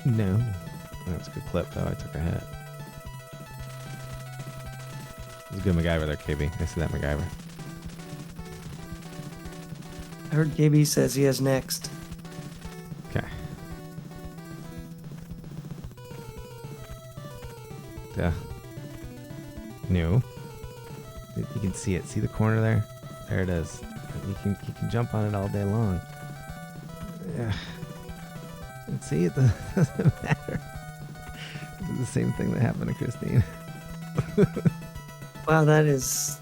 No. That's a good clip, though. I took a hit. It was a good MacGyver there, KB. I see that MacGyver. I heard KB says he has next. Okay. No. You can see it. See the corner there? There it is. You can jump on it all day long. Yeah. See, it doesn't matter. It's the same thing that happened to Christine. Wow, that is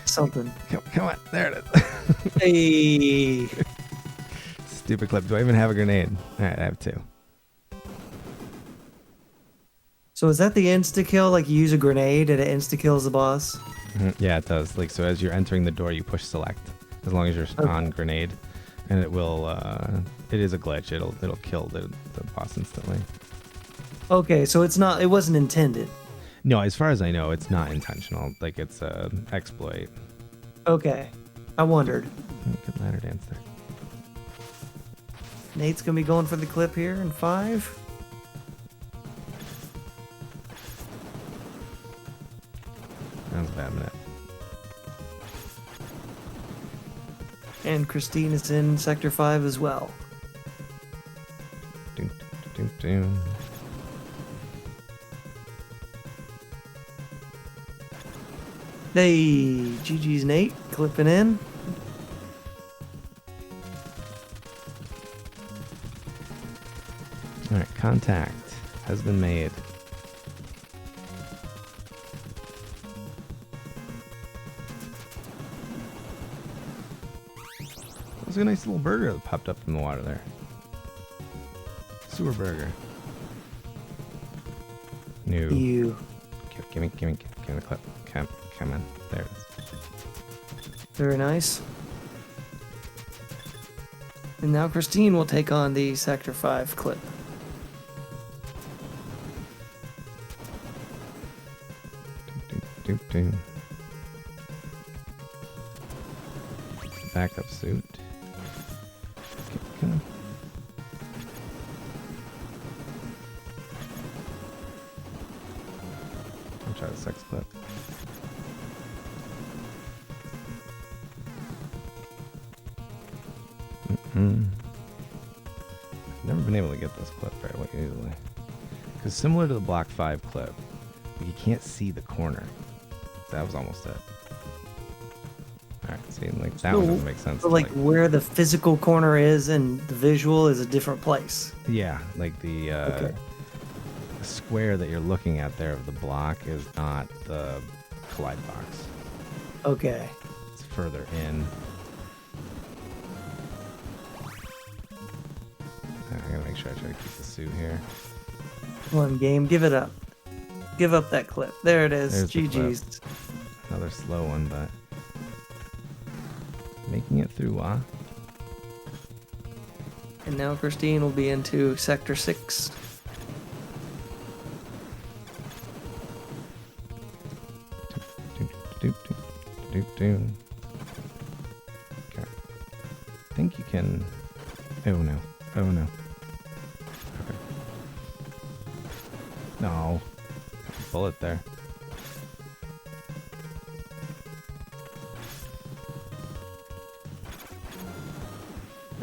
something. Come on. There it is. Hey. Stupid clip. Do I even have a grenade? All right, I have 2. So is that the insta-kill? Like you use a grenade and it insta-kills the boss? Yeah, it does. Like, so as you're entering the door, you push select, as long as you're on grenade, and it will. It is a glitch. It'll kill the boss instantly. Okay, so it's not. It wasn't intended. No, as far as I know, it's not intentional. Like, it's a exploit. Okay, I wondered. Good ladder dance there. Nate's gonna be going for the clip here in 5. That was a bad minute. And Christine is in Sector 5 as well. Doom, doom, doom. Hey, GG's Nate, clipping in. Alright, contact has been made. There's a nice little burger that popped up from the water there. Sewer burger. New. You. Give me the clip. Come on. There it is. Very nice. And now Christine will take on the Sector 5 clip. Doop. Backup suit. Okay. I'll try the sex clip. I've never been able to get this clip fairly easily. Because similar to the Block 5 clip, you can't see the corner. That was almost it. Alright, see, like that one doesn't make sense. So like where the physical corner is and the visual is a different place. Yeah, like the square that you're looking at there of the block is not the collide box. Okay. It's further in. I gotta make sure I try to keep the suit here. Come on, game, give it up. Give up that clip. There it is. There's the GG's. Another slow one, but making it through, And now Christine will be into Sector 6. Okay. I think you can. Oh no. Oh no. Okay. No. Bullet there.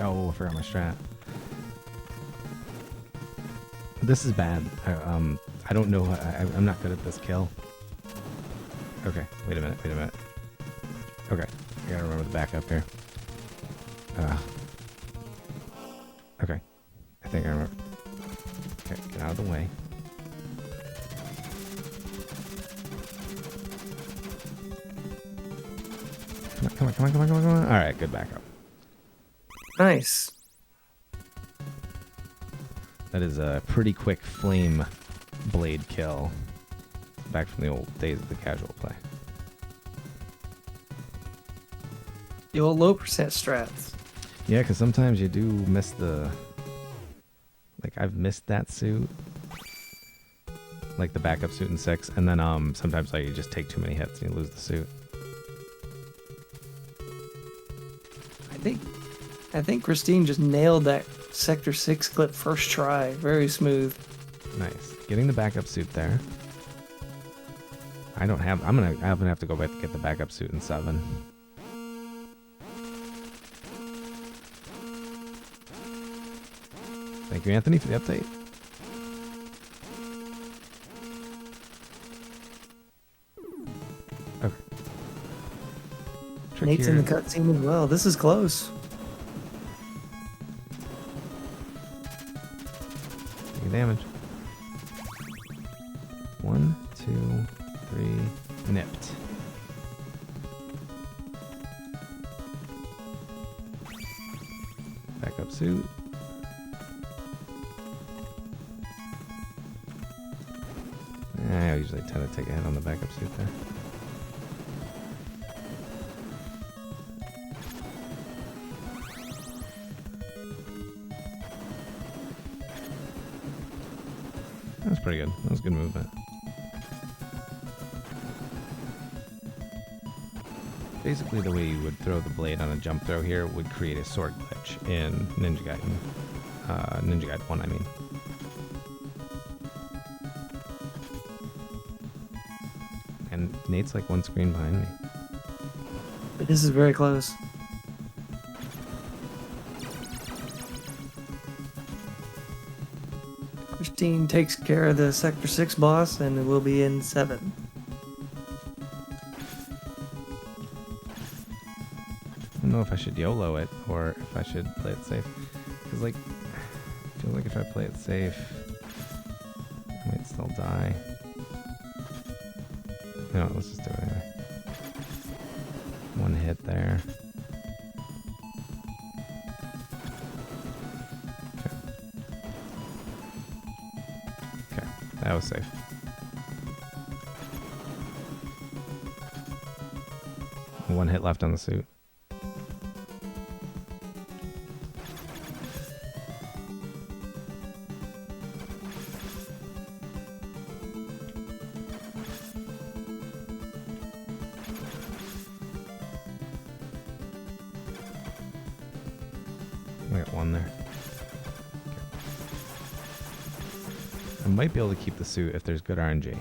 Oh, I forgot my strat. This is bad. I don't know. I'm not good at this kill. Okay, wait a minute. Okay, I gotta remember the backup here. Okay, I think I remember. Okay, get out of the way. Come on. All right, good backup. Nice. That is a pretty quick flame blade kill. Back from the old days of the casual play. The old low percent strats. Yeah, because sometimes you do miss the... Like, I've missed that suit. Like the backup suit in 6. And then sometimes like, you just take too many hits and you lose the suit. I think Christine just nailed that Sector 6 clip first try. Very smooth. Nice. Getting the backup suit there. I'm gonna have to go back to get the backup suit in 7. Thank you, Anthony, for the update. Okay. Nate's in the cutscene as well. This is close. Taking damage. 1, 2, 3. Nipped. Backup suit. I usually tend to take a hit on the backup suit there. That's pretty good. That was good movement. Basically, the way you would throw the blade on a jump throw here would create a sword glitch in Ninja Gaiden. Ninja Gaiden 1, I mean. And Nate's like one screen behind me. But this is very close. Christine takes care of the Sector 6 boss and we'll be in 7. I don't know if I should YOLO it or if I should play it safe. Because, like, I feel like if I play it safe, I might still die. No, let's just do it anyway. One hit there. Okay, that was safe. One hit left on the suit. I got one there. Okay. I might be able to keep the suit if there's good RNG.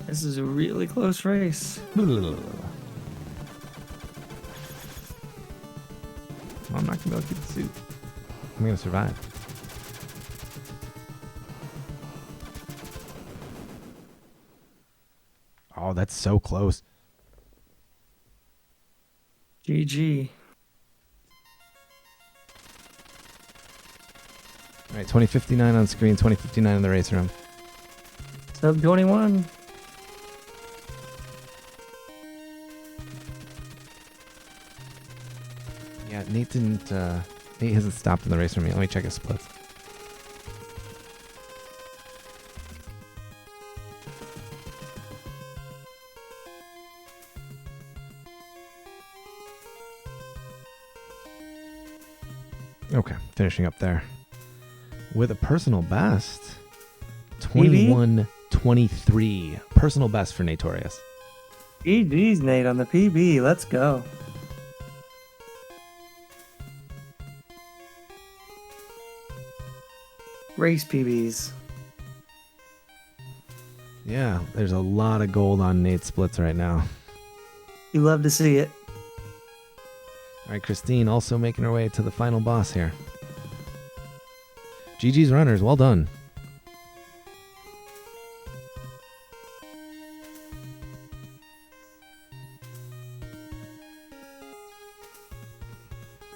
This is a really close race. Well, I'm not going to be able to keep the suit. I'm going to survive. Oh, that's so close. GG. All right, 2059 on screen, 2059 in the race room. Sub 21. Yeah, Nate didn't. Nate hasn't stopped in the race room yet. Let me check his splits. Okay, finishing up there with a personal best. 21-23. Personal best for Natorius. GG's, Nate, on the PB. Let's go. Race PBs. Yeah, there's a lot of gold on Nate's splits right now. You love to see it. All right, Christine also making her way to the final boss here. GG's runners, well done.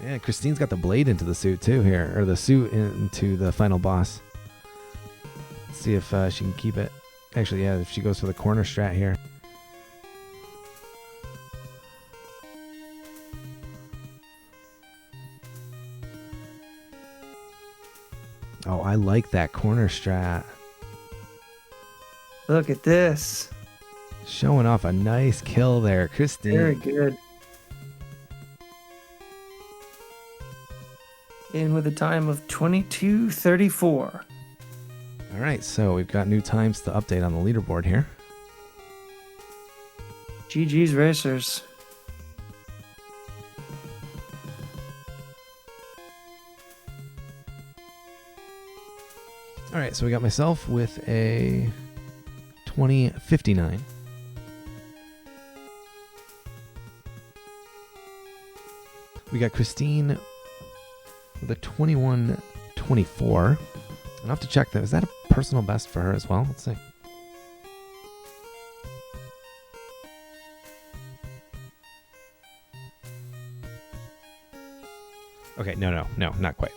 Yeah, Christine's got the blade into the suit too here, or the suit into the final boss. Let's see if she can keep it. Actually, yeah, if she goes for the corner strat here. Oh, I like that corner strat. Look at this. Showing off a nice kill there, Christine. Very good. In with a time of 22:34. All right, so we've got new times to update on the leaderboard here. GG's Racers. All right, so we got myself with a 20:59. We got Christine with a 21:24. I'll have to check that. Is that a personal best for her as well? Let's see. Okay, no, not quite.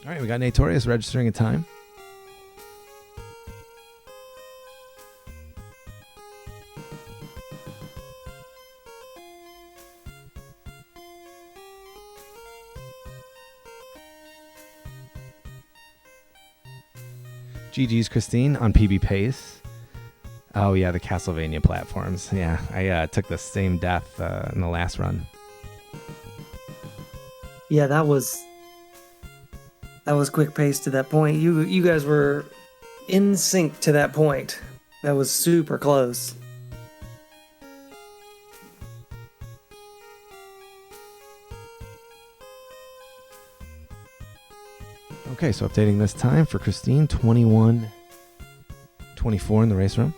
All right, we got Natorius registering a time. GG's Christine on PB Pace. Oh yeah, the Castlevania platforms. Yeah, I took the same death in the last run. Yeah, that was quick pace to that point. You guys were in sync to that point. That was super close. Okay, so updating this time for Christine, 21:24 in the race room.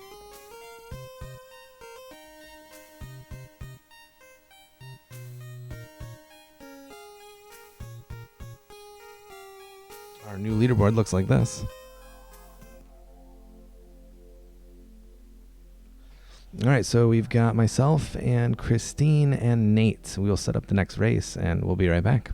Our new leaderboard looks like this. All right, so we've got myself and Christine and Nate. We'll set up the next race and we'll be right back.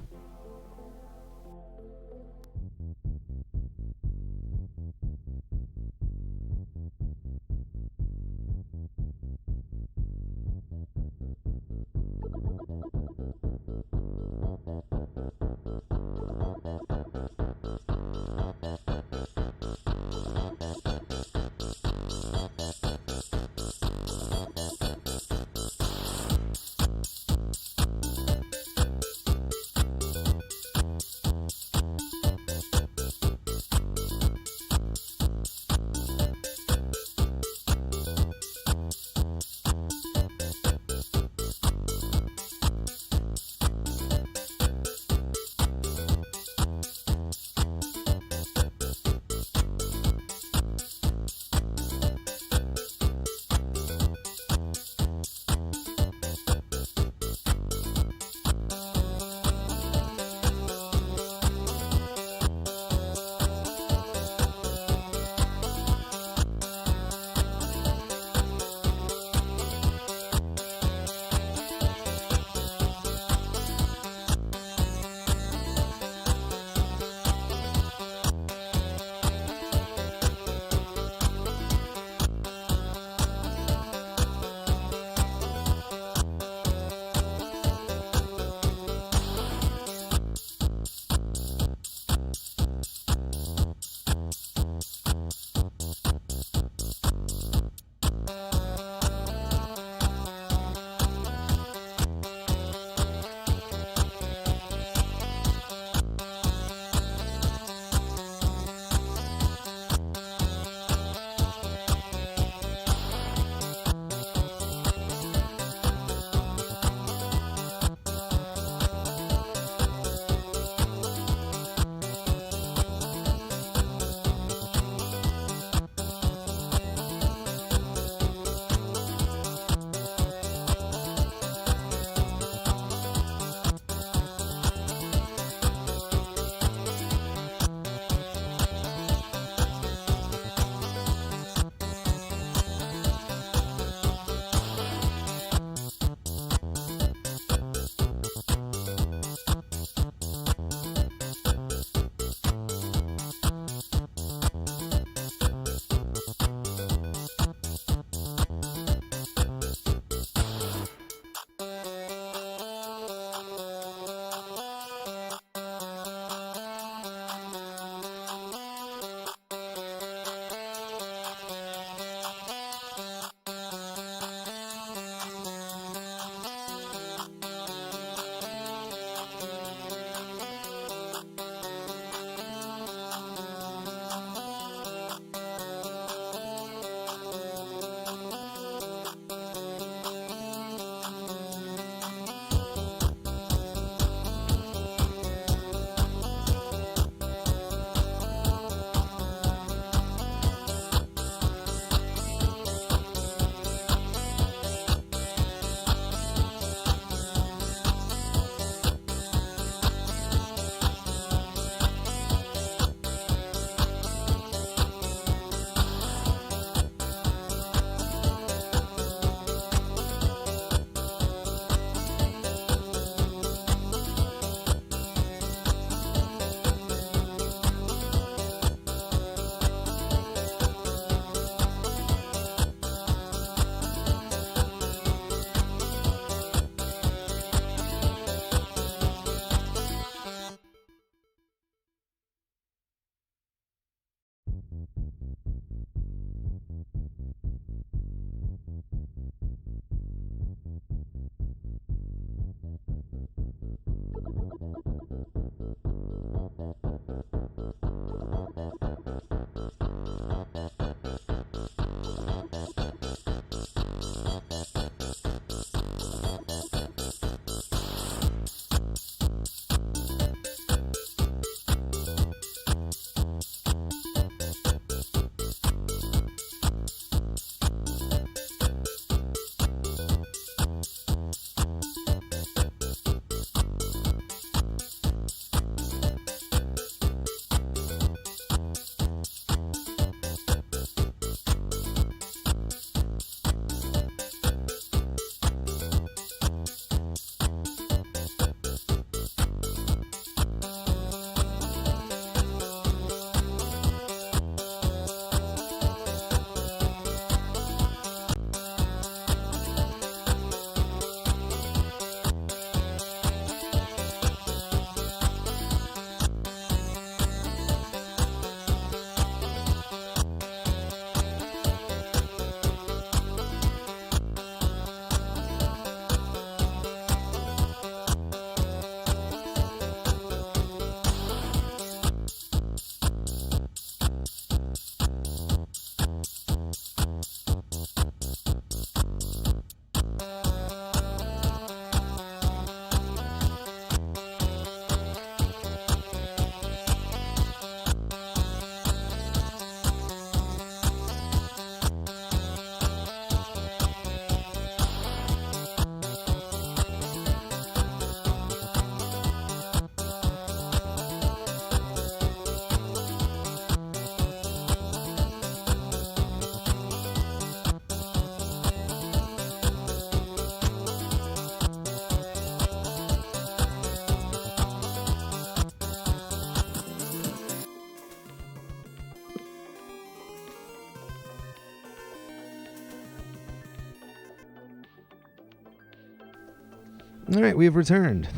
All right, we have returned.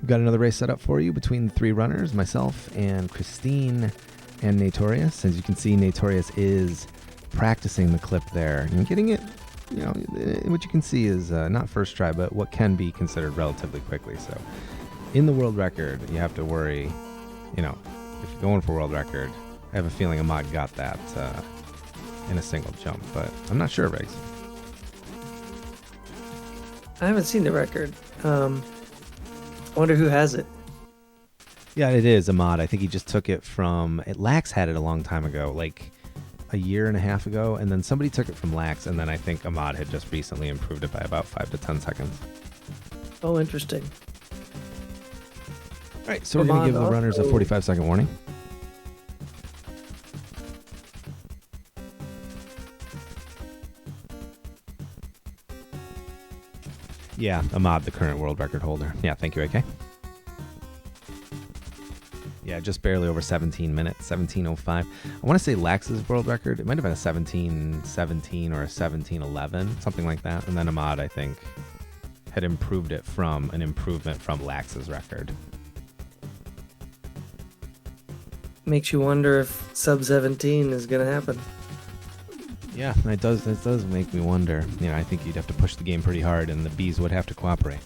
We've got another race set up for you between the 3 runners, myself and Christine and Natorius. As you can see, Natorius is practicing the clip there and getting it, what you can see is not first try, but what can be considered relatively quickly. So in the world record, you have to worry, if you're going for world record, I have a feeling Ahmad got that in a single jump, but I'm not sure, Riggs. I haven't seen the record. I wonder who has it. Yeah, it is Ahmad. I think he just took it from... Lax had it a long time ago, like a year and a half ago, and then somebody took it from Lax, and then I think Ahmad had just recently improved it by about 5 to 10 seconds. Oh, interesting. All right, so we're going to give the runners a 45-second warning. Yeah, Ahmad, the current world record holder. Yeah, thank you, AK. Yeah, just barely over 17 minutes, 17:05. I want to say Lax's world record, it might have been a 17:17 or a 17:11, something like that. And then Ahmad, I think, had improved it from an improvement from Lax's record. Makes you wonder if sub 17 is going to happen. Yeah, it does make me wonder. I think you'd have to push the game pretty hard, and the bees would have to cooperate.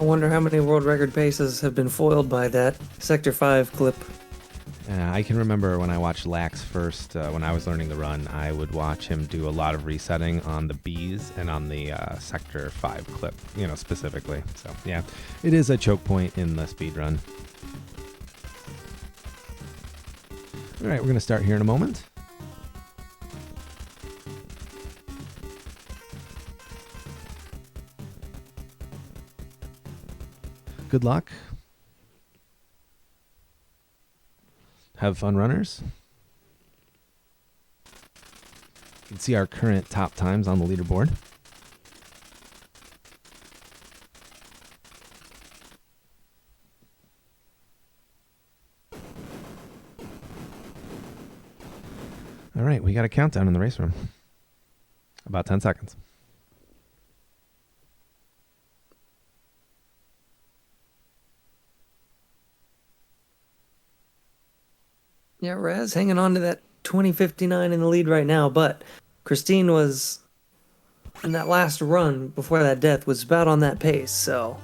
I wonder how many world record paces have been foiled by that Sector 5 clip. I can remember when I watched Lax first, when I was learning the run, I would watch him do a lot of resetting on the bees and on the Sector 5 clip, specifically. So, yeah, it is a choke point in the speed run. All right, we're going to start here in a moment. Good luck. Have fun, runners. You can see our current top times on the leaderboard. All right, we got a countdown in the race room. About 10 seconds. Yeah, Raz hanging on to that 20:59 in the lead right now, but Christine was in that last run before that death was about on that pace, so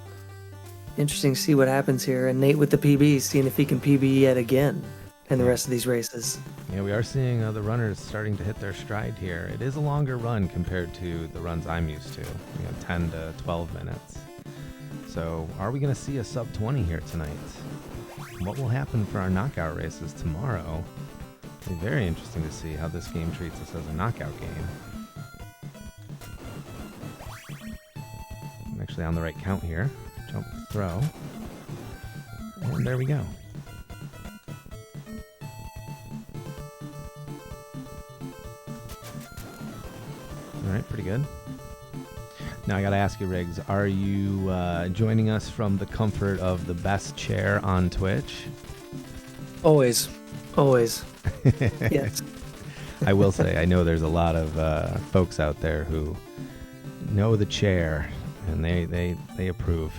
interesting to see what happens here. And Nate with the PB, seeing if he can PB yet again in the rest of these races. Yeah, we are seeing the runners starting to hit their stride here. It is a longer run compared to the runs I'm used to, 10 to 12 minutes. So are we going to see a sub 20 here tonight? What will happen for our knockout races tomorrow? It'll be very interesting to see how this game treats us as a knockout game. I'm actually on the right count here. Jump, throw. And there we go. All right, pretty good. Now I gotta ask you, Riggs, are you joining us from the comfort of the best chair on Twitch? Always. Yes. I will say, I know there's a lot of folks out there who know the chair, and they approve.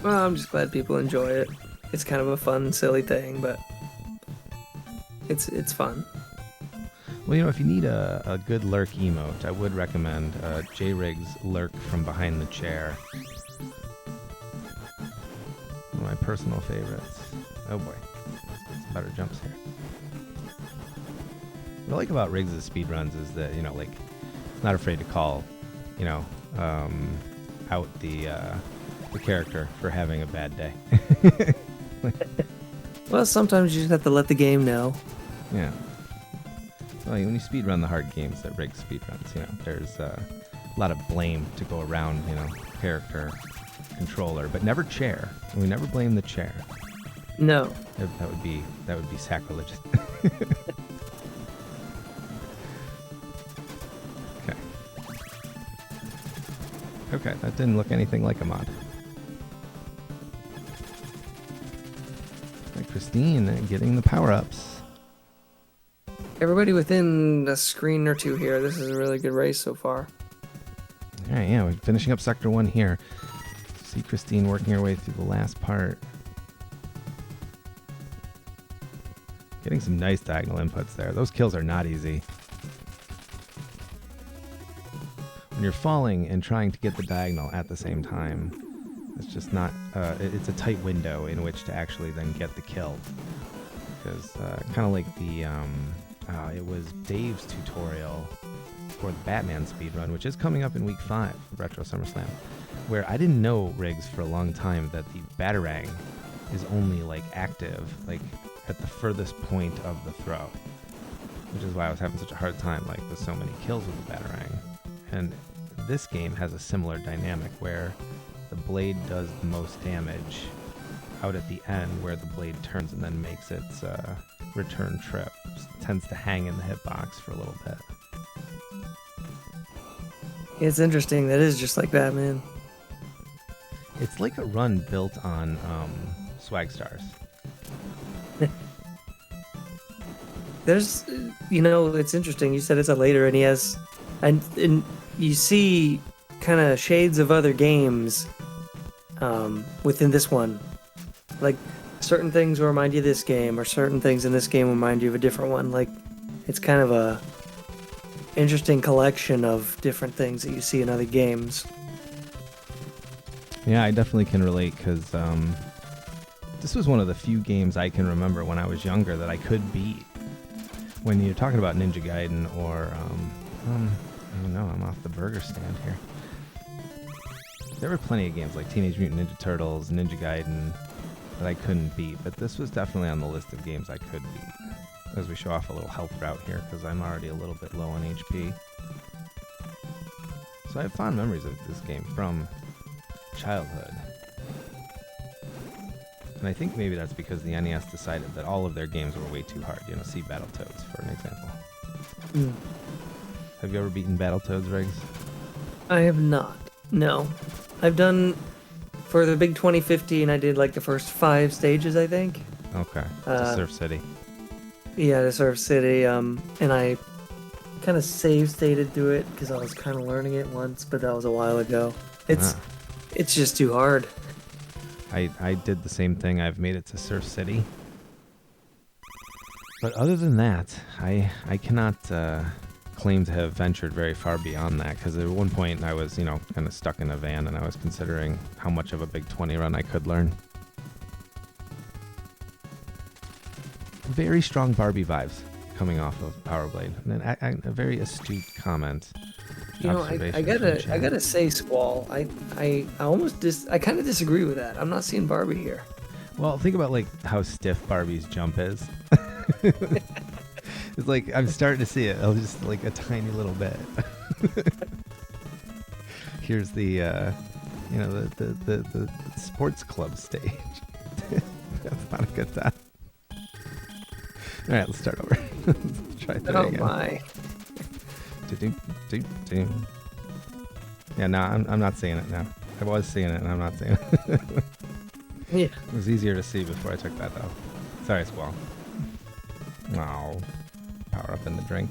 Well, I'm just glad people enjoy it. It's kind of a fun, silly thing, but it's fun. Well, if you need a good lurk emote, I would recommend J-Rig's lurk from behind the chair. One of my personal favorites. Oh boy, some better jumps here. What I like about Riggs' speedruns is that, he's not afraid to call, out the character for having a bad day. Well, sometimes you just have to let the game know. Yeah. Well, when you speedrun the hard games that Riggs speedruns, there's a lot of blame to go around, character, controller, but never chair. And we never blame the chair. No. That would be sacrilegious. Okay, that didn't look anything like a mod. Christine getting the power-ups. Everybody within a screen or two here. This is a really good race so far. All right, yeah, we're finishing up Sector 1 here. See Christine working her way through the last part. Getting some nice diagonal inputs there. Those kills are not easy. When you're falling and trying to get the diagonal at the same time, it's just not, it's a tight window in which to actually then get the kill. Because kind of like the, it was Dave's tutorial for the Batman speedrun, which is coming up in week 5 of Retro SummerSlam, where I didn't know, Riggs, for a long time that the Batarang is only like active like at the furthest point of the throw, which is why I was having such a hard time like with so many kills with the Batarang. And this game has a similar dynamic where the blade does the most damage out at the end, where the blade turns and then makes its return trip. It tends to hang in the hitbox for a little bit. It's interesting. That is just like Batman. It's like a run built on swag stars. There's, it's interesting. You said it's a later NES, and you see kind of shades of other games within this one. Like certain things will remind you of this game, or certain things in this game remind you of a different one. Like it's kind of a interesting collection of different things that you see in other games. Yeah, I definitely can relate because this was one of the few games I can remember when I was younger that I could beat. When you're talking about Ninja Gaiden or, I don't know, I'm off the burger stand here. There were plenty of games like Teenage Mutant Ninja Turtles, Ninja Gaiden that I couldn't beat, but this was definitely on the list of games I could beat. As we show off a little health route here because I'm already a little bit low on HP. So I have fond memories of this game from childhood. And I think maybe that's because the NES decided that all of their games were way too hard. See Battletoads, for an example. Mm. Have you ever beaten Battletoads, Riggs? I have not. No. I've done, for the big 2015, I did like the first 5 stages, I think. Okay. To Surf City. Yeah, to Surf City. And I kind of save stated through it because I was kind of learning it once, but that was a while ago. It's just too hard. I did the same thing. I've made it to Surf City. But other than that, I cannot claim to have ventured very far beyond that, because at one point I was, kind of stuck in a van and I was considering how much of a Big 20 run I could learn. Very strong Barbie vibes coming off of Power Blade. And a very astute comment. I gotta say, Squall, I almost I kind of disagree with that. I'm not seeing Barbie here. Well, think about like how stiff Barbie's jump is. It's like I'm starting to see it. Oh, just like a tiny little bit. Here's the the sports club stage. That's not a good time. All right, let's start over. Let's try that again. Oh my. Yeah, no, I'm not seeing it now. I was seeing it, and I'm not seeing it. Yeah. It was easier to see before I took that, though. Sorry, Squall. No. Power up in the drink.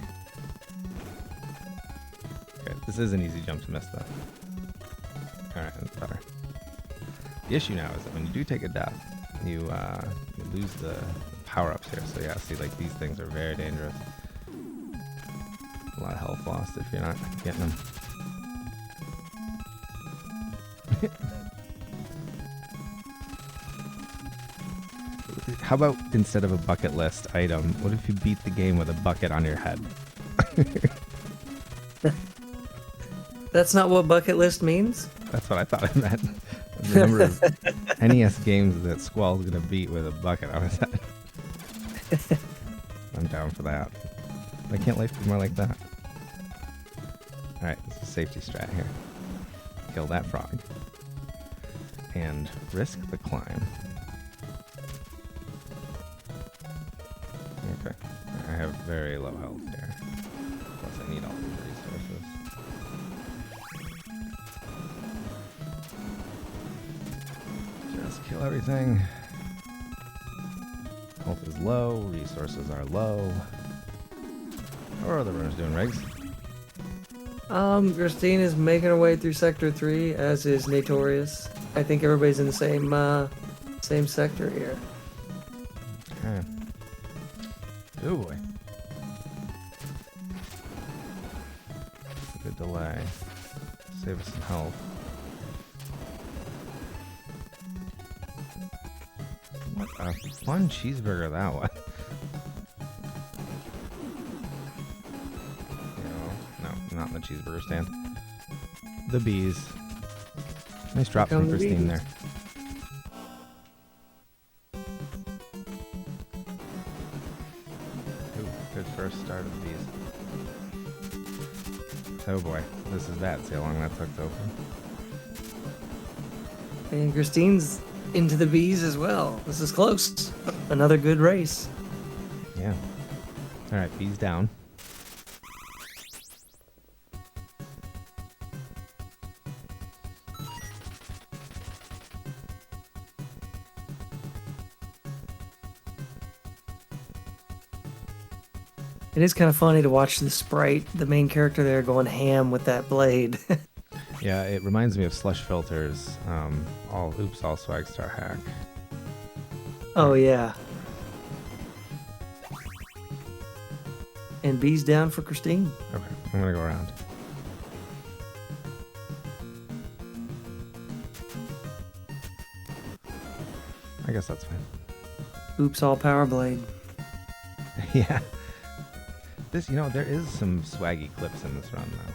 Okay, this is an easy jump to miss, though. Alright, that's better. The issue now is that when you do take a death, you lose the power-ups here. So yeah, see, like, these things are very dangerous. A lot of health lost if you're not getting them. How about instead of a bucket list item, what if you beat the game with a bucket on your head? That's not what bucket list means? That's what I thought it meant. The number of NES games that Squall's gonna beat with a bucket on his head. I'm down for that. Why can't life be more like that? Alright, this is a safety strat here. Kill that frog. And risk the climb. Okay. I have very low health here. Plus I need all these resources. Just kill everything. Health is low, resources are low. How are the runners doing, Riggs? Christine is making her way through Sector 3, as is Notorious. I think everybody's in the same sector here. Okay. Oh boy. Good delay. Save us some health. What a fun cheeseburger that was. No, not in the cheeseburger stand. The bees. Nice drop from Christine there. Ooh, good first start of the bees. Oh boy, this is bad. See how long that took to open. And Christine's into the bees as well. This is close. Another good race. Yeah. All right, bees down. It is kind of funny to watch the sprite, the main character there, going ham with that blade. Yeah, it reminds me of Slush Filter's all swag star hack. Oh yeah. And bees down for Christine. Okay, I'm gonna go around. I guess that's fine. Oops, all power blade. Yeah. This, there is some swaggy clips in this run, though.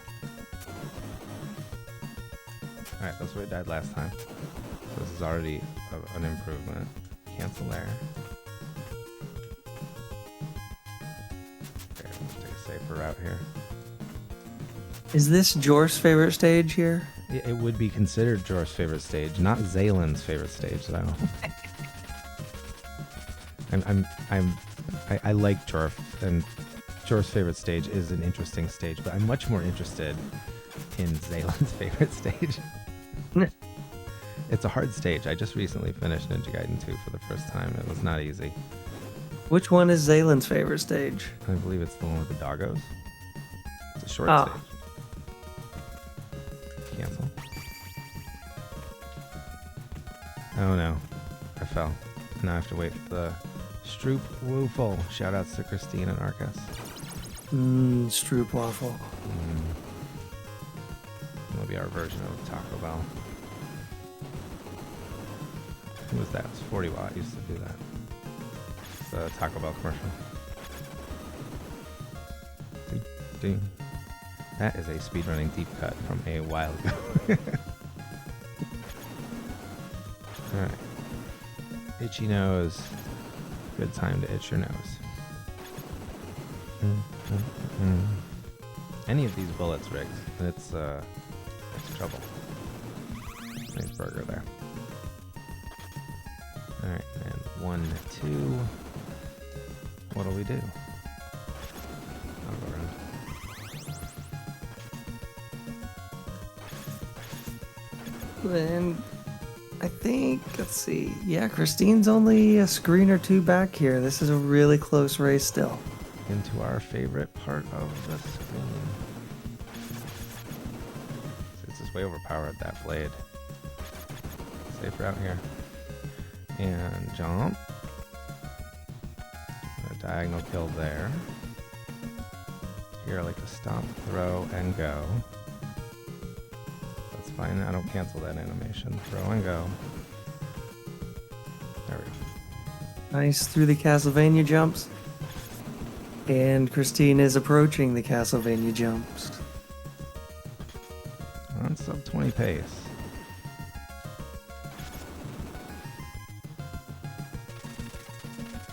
Alright, that's where it died last time. So this is already an improvement. Cancel there. Okay, let's take a safer route here. Is this Jor's favorite stage here? It would be considered Jor's favorite stage, not Zaylen's favorite stage, though. I like Jor, and Jor's favorite stage is an interesting stage, but I'm much more interested in Zaylen's favorite stage. It's a hard stage. I just recently finished Ninja Gaiden 2 for the first time. It was not easy. Which one is Zaylen's favorite stage? I believe it's the one with the doggos. It's a short stage. Cancel. Oh no. I fell. Now I have to wait for the Stroop Woofle. Shoutouts to Christine and Arcus. Stroop Waffle. That'll be our version of Taco Bell. Who was that? It was 40 Watt used to do that. The Taco Bell commercial. Ding, ding. That is a speedrunning deep cut from a while ago. Alright. Itchy nose. Good time to itch your nose. Any of these bullets, Riggs, it's trouble. Nice burger there. Alright, and 1, 2. What'll we do? I'll go around. And I think, let's see. Yeah, Christine's only a screen or two back here. This is a really close race still. Into our favorite part of the screen. It's just way overpowered, that blade. Safe route here. And jump. A diagonal kill there. Here I like to stop, throw, and go. That's fine. I don't cancel that animation. Throw and go. There we go. Nice through the Castlevania jumps. And Christine is approaching the Castlevania jumps. On sub 20 pace.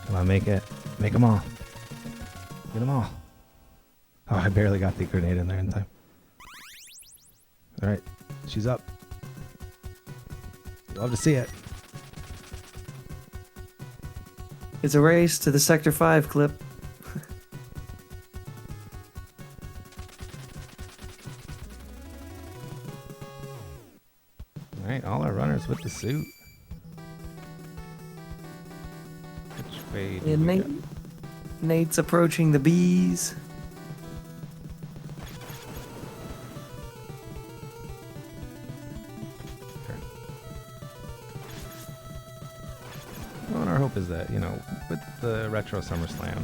Come on, make it. Make them all. Get them all. Oh, I barely got the grenade in there in time. Alright, she's up. Love to see it. It's a race to the Sector 5 clip. Alright, all our runners with the suit. Which way do And we go? Nate's approaching the bees. hope is that, with the Retro SummerSlam,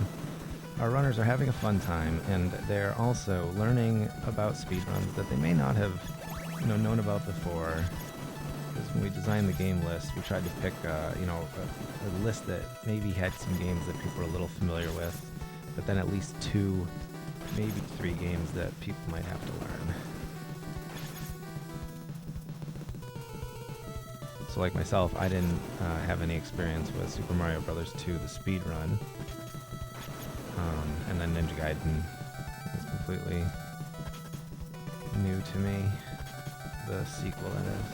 our runners are having a fun time, and they're also learning about speedruns that they may not have, known about before. Because when we designed the game list, we tried to pick, a list that maybe had some games that people are a little familiar with, but then at least 2, maybe 3 games that people might have to learn. So like myself, I didn't have any experience with Super Mario Bros. 2, the speed run. And then Ninja Gaiden is completely new to me. The sequel, that is.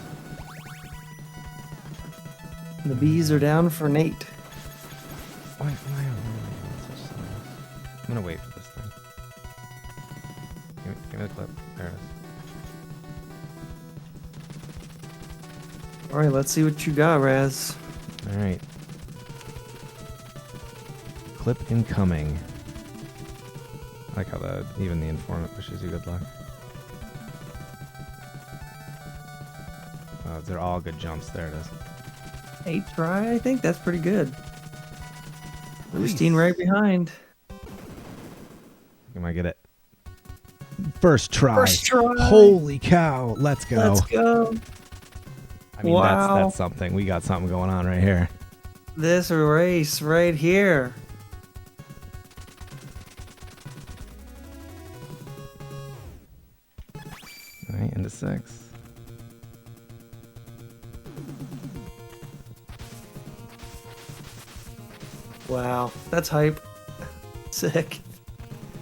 The bees are down for Nate. Why am I such silence? I'm gonna wait for this thing. Give me the clip. There it is. All right, let's see what you got, Raz. All right. Clip incoming. I like how even the informant wishes you good luck. They're all good jumps. There it is. 8 try, I think that's pretty good. Christine right behind. You might get it. First try. First try. Holy cow. Let's go. Let's go. I mean, Wow. that's something. We got something going on right here. This race right here. All right, into 6. Wow, that's hype. Sick.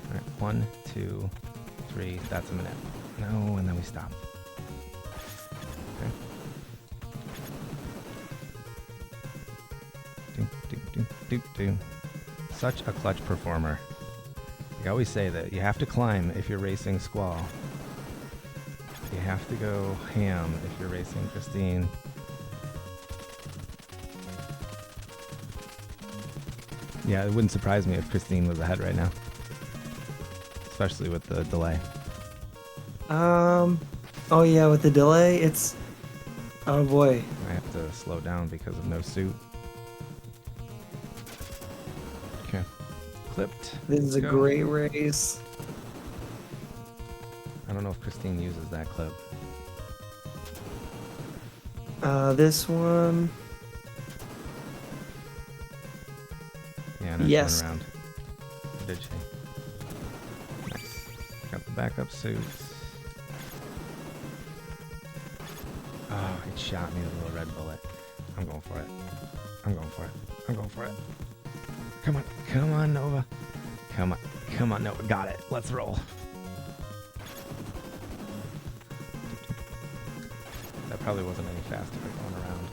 All right, 1, 2, 3. That's a minute. No, and then we stop. Okay. Do. Such a clutch performer. I always say that you have to climb if you're racing Squall. You have to go ham if you're racing Christine. Yeah, it wouldn't surprise me if Christine was ahead right now. Especially with the delay. Oh yeah, with the delay, it's... Oh boy. I have to slow down because of no suit. Okay. Clipped. This is a Go. great race. I don't know if Christine uses that clip. This one... Yeah, no, Yes. she went around. Or did she? Nice. Got the backup suits. Oh, it shot me with a little red bullet. I'm going for it. I'm going for it. I'm going for it. Come on. Come on, Nova. Come on. Come on, Nova. Got it. Let's roll. That probably wasn't any faster going around.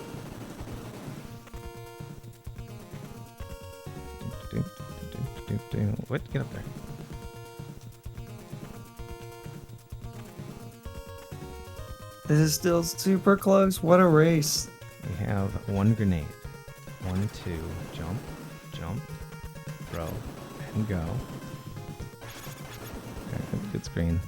What? Get up there. This is still super close. What a race. We have 1 grenade. 1, 2, jump, jump, throw, and go. Okay, good screen.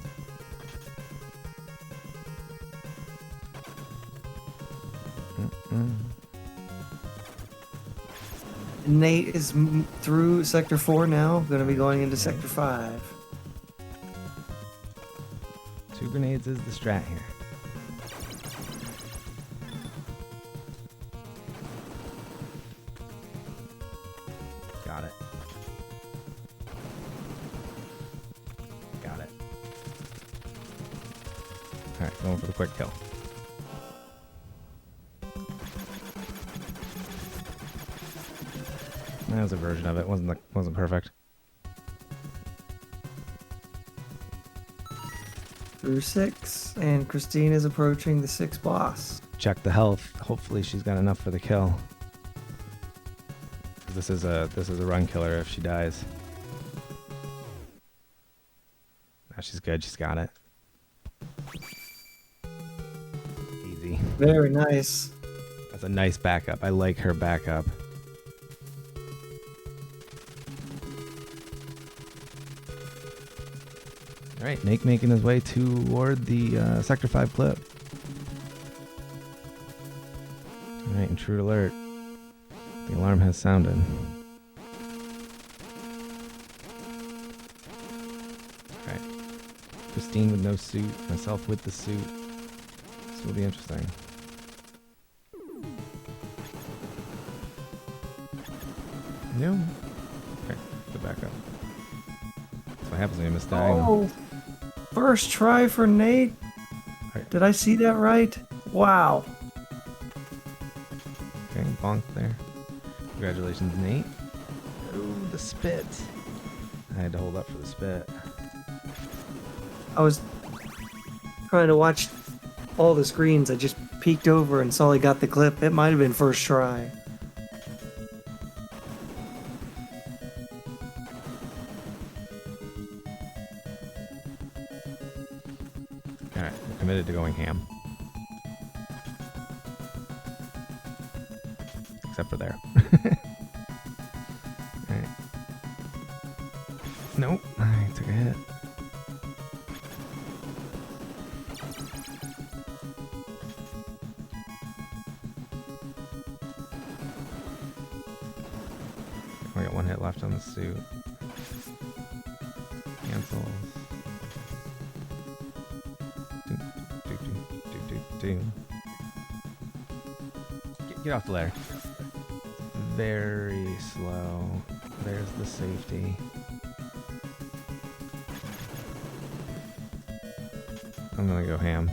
Nate is through Sector 4 now. Going to be going into Sector 5. 2 grenades is the strat here. Got it. Got it. Alright, going for the quick kill. That was a version of it. Wasn't perfect. Through 6, and Christine is approaching the 6th boss. Check the health. Hopefully she's got enough for the kill. This is a run killer if she dies. Now she's good. She's got it. Easy. Very nice. That's a nice backup. I like her backup. All right, Nate making his way toward the Sector 5 clip. All right, intrude alert. The alarm has sounded. Alright. Christine with no suit, myself with the suit. This will be interesting. No. Okay, go back up. That's what happens when you miss diagonal. Oh, first try for Nate. Right. Did I see that right? Wow. Okay, bonk there. Congratulations, Nate. Ooh, the spit. I had to hold up for the spit. I was trying to watch all the screens. I just peeked over and saw he got the clip. It might have been first try. Alright, we're committed to going ham. Except for there. Alright. Nope, I took a hit. We got one hit left on the suit. Cancels. Get off the ladder. Very slow. There's the safety. I'm gonna go ham.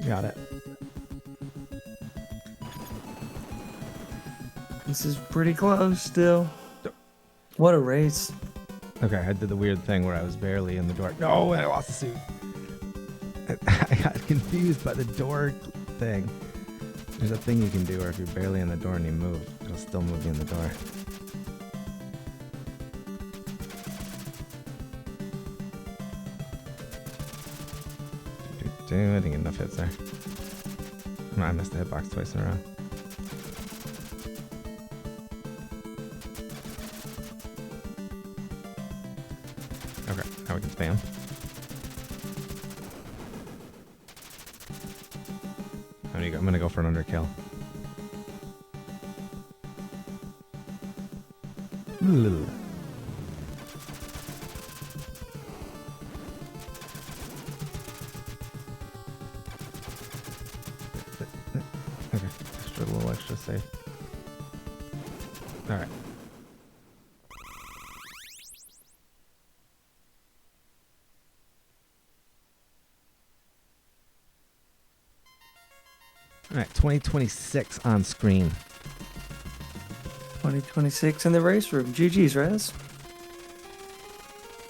Got it. This is pretty close still. What a race. Okay, I did the weird thing where I was barely in the door. No, I lost the suit. I got confused by the door thing. There's a thing you can do where if you're barely in the door and you move, it'll still move you in the door. I didn't get enough hits there. No, I missed the hitbox twice in a row. Okay, now we can spam. I'm gonna go for an underkill. Okay, extra, a little extra safe. All right. All right, 2026 on screen. 2026 in the race room. GG's, Raz.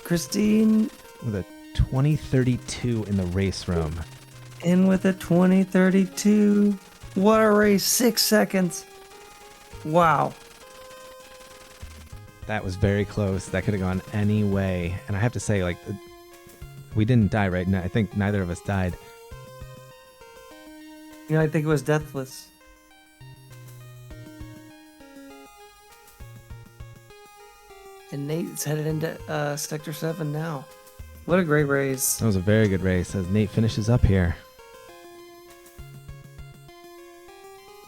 Christine With a 2032 in the race room. in with a 2032. What a race. 6 seconds. Wow. That was very close. That could have gone any way. And I have to say, like, we didn't die, right? I think neither of us died. You know, I think it was deathless. And Nate's headed into Sector 7 now. What a great race. That was a very good race as Nate finishes up here.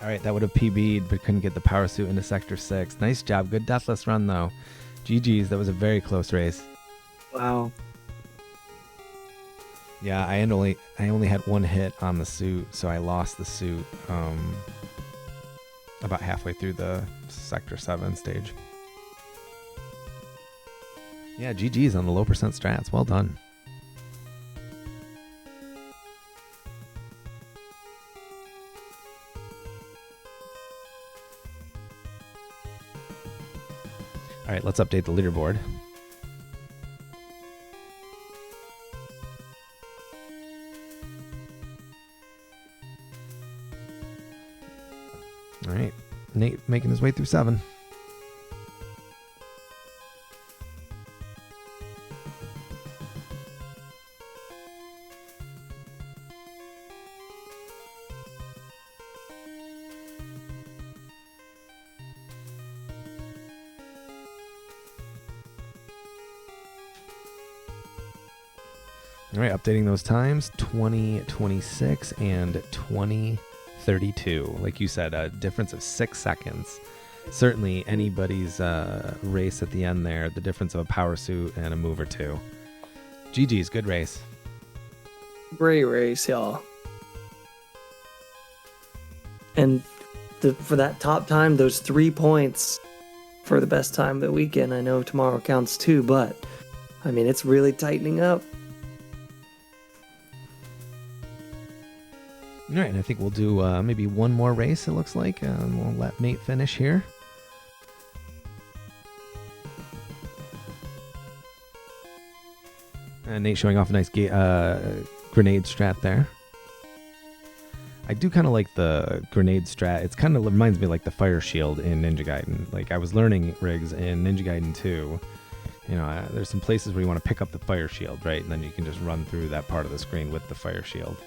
All right, that would have PB'd, but couldn't get the power suit into Sector 6. Nice job. Good deathless run, though. GG's. That was a very close race. Wow. Yeah, I only had one hit on the suit, so I lost the suit about halfway through the Sector 7 stage. Yeah, GG's on the low percent strats. Well done. All right, let's update the leaderboard. All right, Nate making his way through 7. All right, updating those times, 20:26 and 20:32. Like you said, a difference of 6 seconds. Certainly anybody's race at the end there, the difference of a power suit and a move or two. GG's, good race. Great race, y'all. And for that top time, those 3 points for the best time of the weekend. I know tomorrow counts too, but I mean, it's really tightening up. All right, and I think we'll do maybe one more race, it looks like, and we'll let Nate finish here. And Nate showing off a nice grenade strat there. I do kind of like the grenade strat. It's kind of reminds me like the fire shield in Ninja Gaiden. Like I was learning rigs in Ninja Gaiden 2. You know, there's some places where you want to pick up the fire shield, right? And then you can just run through that part of the screen with the fire shield.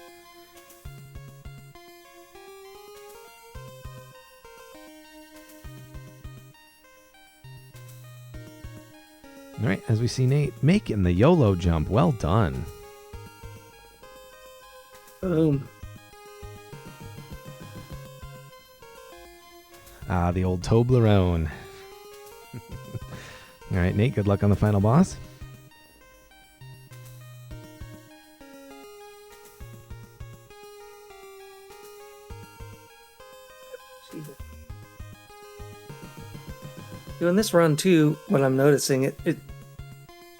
All right, as we see Nate making the YOLO jump. Well done. Boom. Ah, the old Toblerone. All right, Nate, good luck on the final boss. Doing this run too, what I'm noticing, it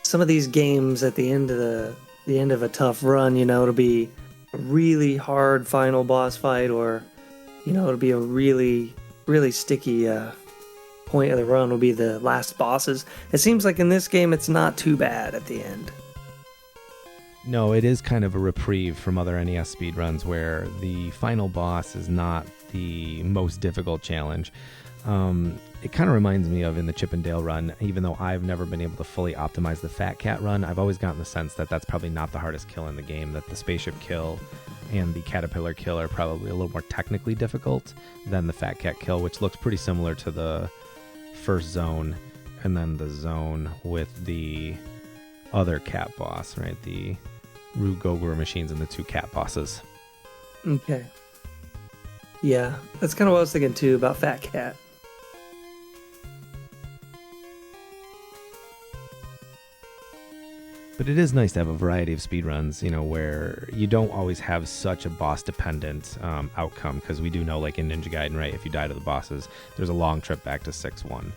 some of these games at the end of the end of a tough run, you know, it'll be a really hard final boss fight, or you know, it'll be a really sticky point of the run will be the last bosses. It seems like in this game it's not too bad at the end. No, it is kind of a reprieve from other NES speedruns where the final boss is not the most difficult challenge. It kind of reminds me of in the Chip and Dale run, even though I've never been able to fully optimize the Fat Cat run, I've always gotten the sense that that's probably not the hardest kill in the game, that the spaceship kill and the caterpillar kill are probably a little more technically difficult than the Fat Cat kill, which looks pretty similar to the first zone and then the zone with the other cat boss, right? The Rue Gogoro machines and the 2 cat bosses. Okay. Yeah, that's kind of what I was thinking too about Fat Cat. But it is nice to have a variety of speedruns, you know, where you don't always have such a boss-dependent outcome, because we do know, like in Ninja Gaiden, right, if you die to the bosses, there's a long trip back to 6-1.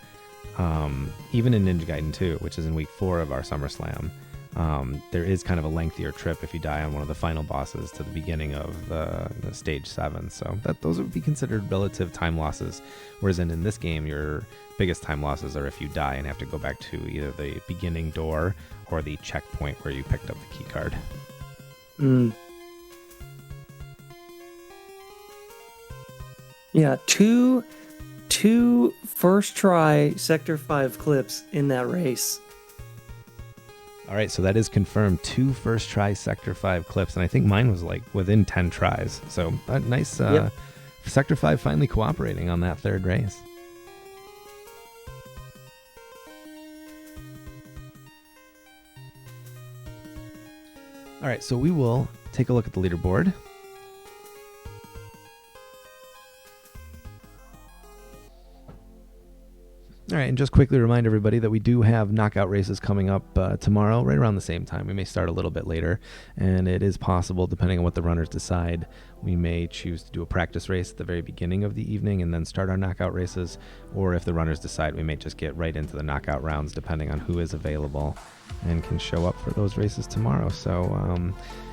Even in Ninja Gaiden 2, which is in week 4 of our SummerSlam, there is kind of a lengthier trip if you die on one of the final bosses to the beginning of the stage 7. So those would be considered relative time losses. Whereas in this game, your biggest time losses are if you die and have to go back to either the beginning door or the checkpoint where you picked up the key card. Yeah, two first try Sector 5 clips in that race. All right, so that is confirmed. 2 first try Sector 5 clips, and I think mine was like within 10 tries. So nice. Yep. Sector 5 finally cooperating on that third race. All right, so we will take a look at the leaderboard. All right, and just quickly remind everybody that we do have knockout races coming up tomorrow, right around the same time. We may start a little bit later, and it is possible, depending on what the runners decide, we may choose to do a practice race at the very beginning of the evening and then start our knockout races, or if the runners decide, we may just get right into the knockout rounds, depending on who is available and can show up for those races tomorrow. So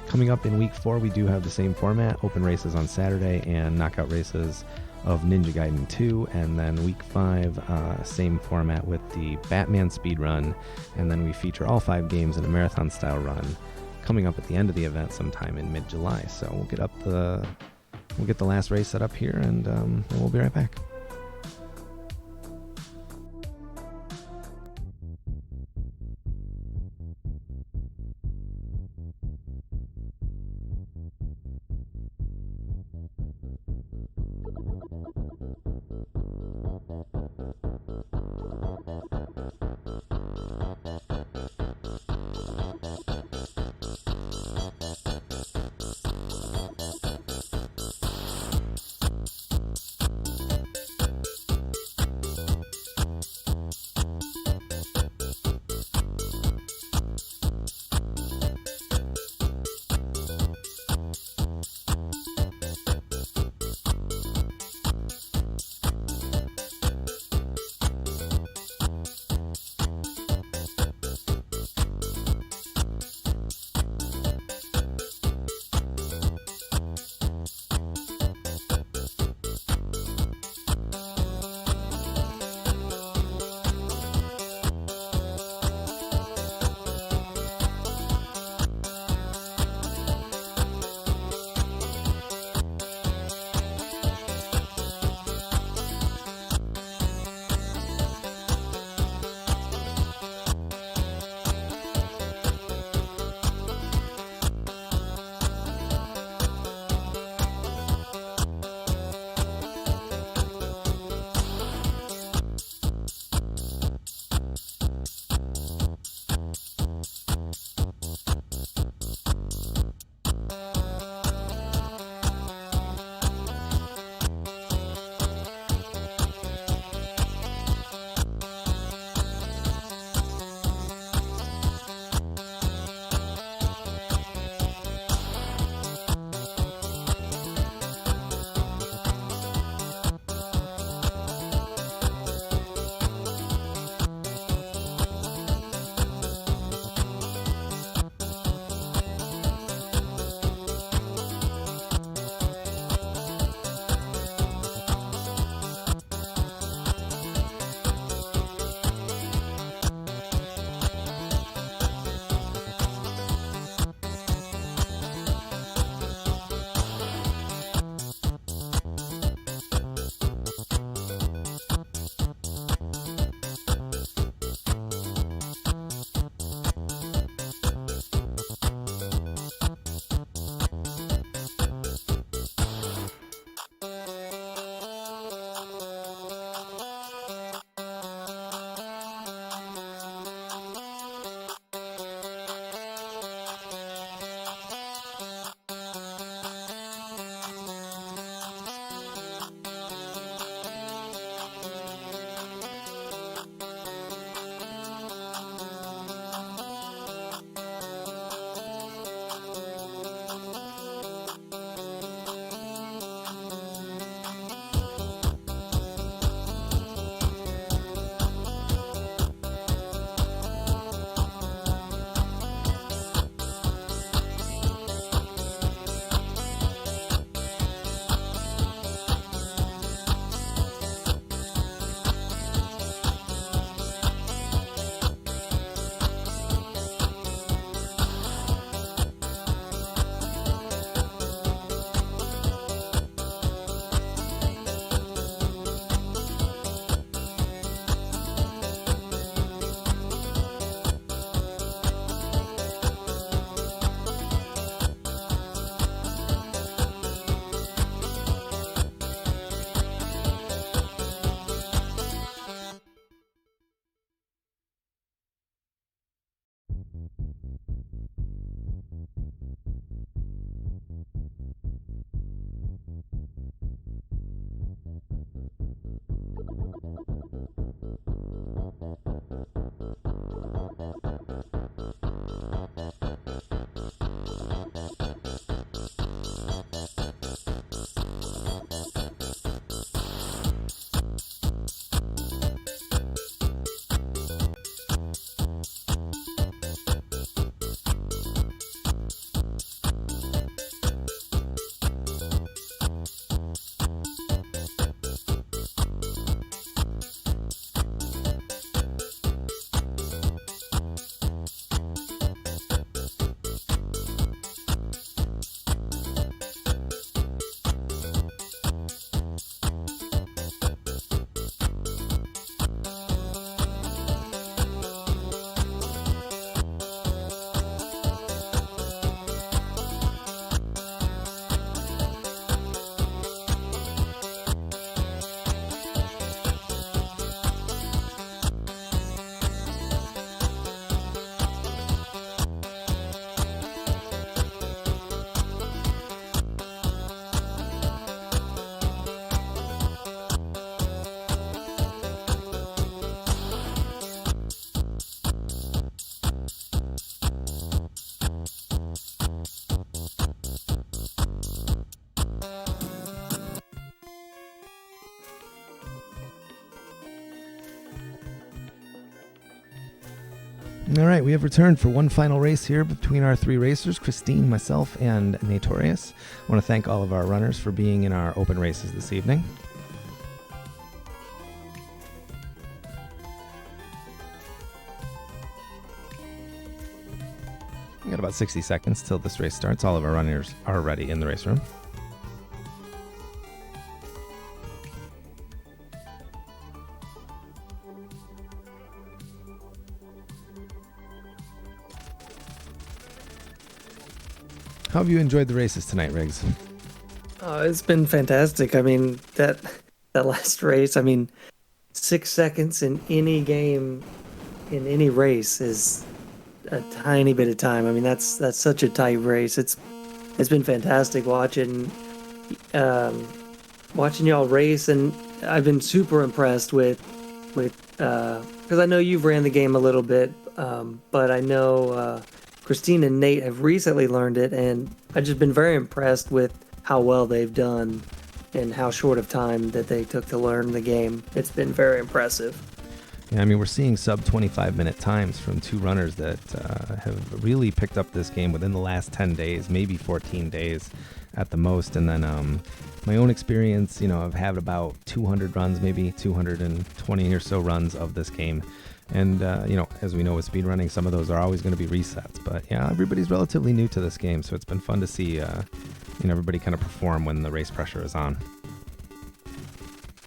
coming up in week 4, we do have the same format, open races on Saturday and knockout races of Ninja Gaiden 2, and then week 5, same format with the Batman speedrun, and then we feature all 5 games in a marathon style run coming up at the end of the event sometime in mid-July. So we'll get the last race set up here, and we'll be right back. All right, we have returned for one final race here between our three racers, Christine, myself, and Notorious. I want to thank all of our runners for being in our open races this evening. We got about 60 seconds till this race starts. All of our runners are ready in the race room. How have you enjoyed the races tonight, Riggs? It's been fantastic. I mean, that last race, I mean, 6 seconds in any game, in any race is a tiny bit of time. I mean, that's such a tight race. It's been fantastic watching y'all race, and I've been super impressed with because I know you've ran the game a little bit, but I know Christine and Nate have recently learned it, and I've just been very impressed with how well they've done and how short of time that they took to learn the game. It's been very impressive. Yeah, I mean, we're seeing sub 25-minute times from two runners that have really picked up this game within the last 10 days, maybe 14 days at the most. And then my own experience, I've had about 200 runs, maybe 220 or so runs of this game. And, as we know with speedrunning, some of those are always going to be resets. But, yeah, everybody's relatively new to this game, so it's been fun to see, everybody kind of perform when the race pressure is on.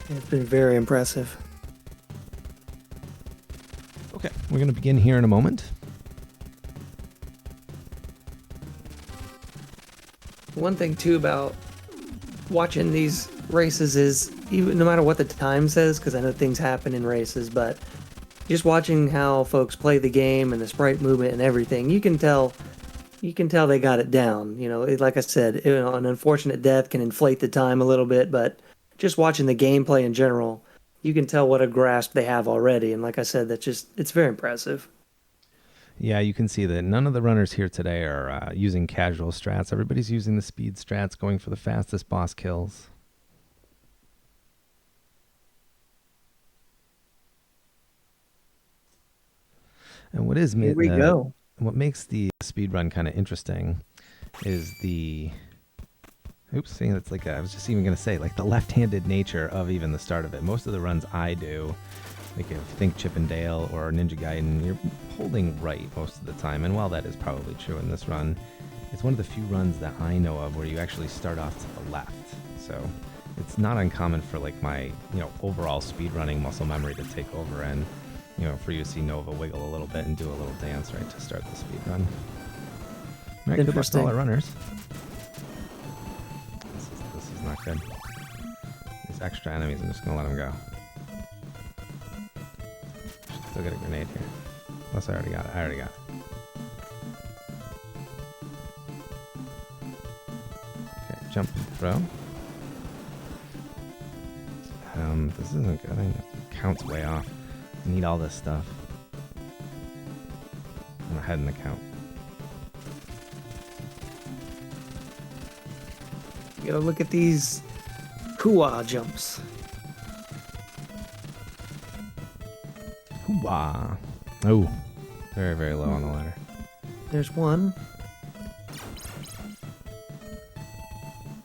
It's been very impressive. Okay, we're going to begin here in a moment. One thing, too, about watching these races is, even no matter what the time says, because I know things happen in races, but just watching how folks play the game and the sprite movement and everything, you can tell they got it down. Like I said, an unfortunate death can inflate the time a little bit, but just watching the gameplay in general, you can tell what a grasp they have already. And like I said, it's very impressive. Yeah, you can see that none of the runners here today are using casual strats. Everybody's using the speed strats, going for the fastest boss kills. And what makes the speed run kind of interesting is the that's like I was just even going to say, like, the left-handed nature of even the start of it. Most of the runs I do, like if think Chip and Dale or Ninja Gaiden, you're holding right most of the time. And while that is probably true in this run, it's one of the few runs that I know of where you actually start off to the left. So it's not uncommon for like my, overall speedrunning muscle memory to take over and, for you to see Nova wiggle a little bit and do a little dance right to start the speed run. All right, good luck to all our runners. This is not good. These extra enemies, I'm just going to let them go. Still get a grenade here. Plus I already got it. Okay, jump and throw. This isn't good. It counts way off. I need all this stuff. I'm ahead in the count. You gotta look at these hoo-ah jumps. Hoo-ah. Oh, very, very low on the ladder. There's one.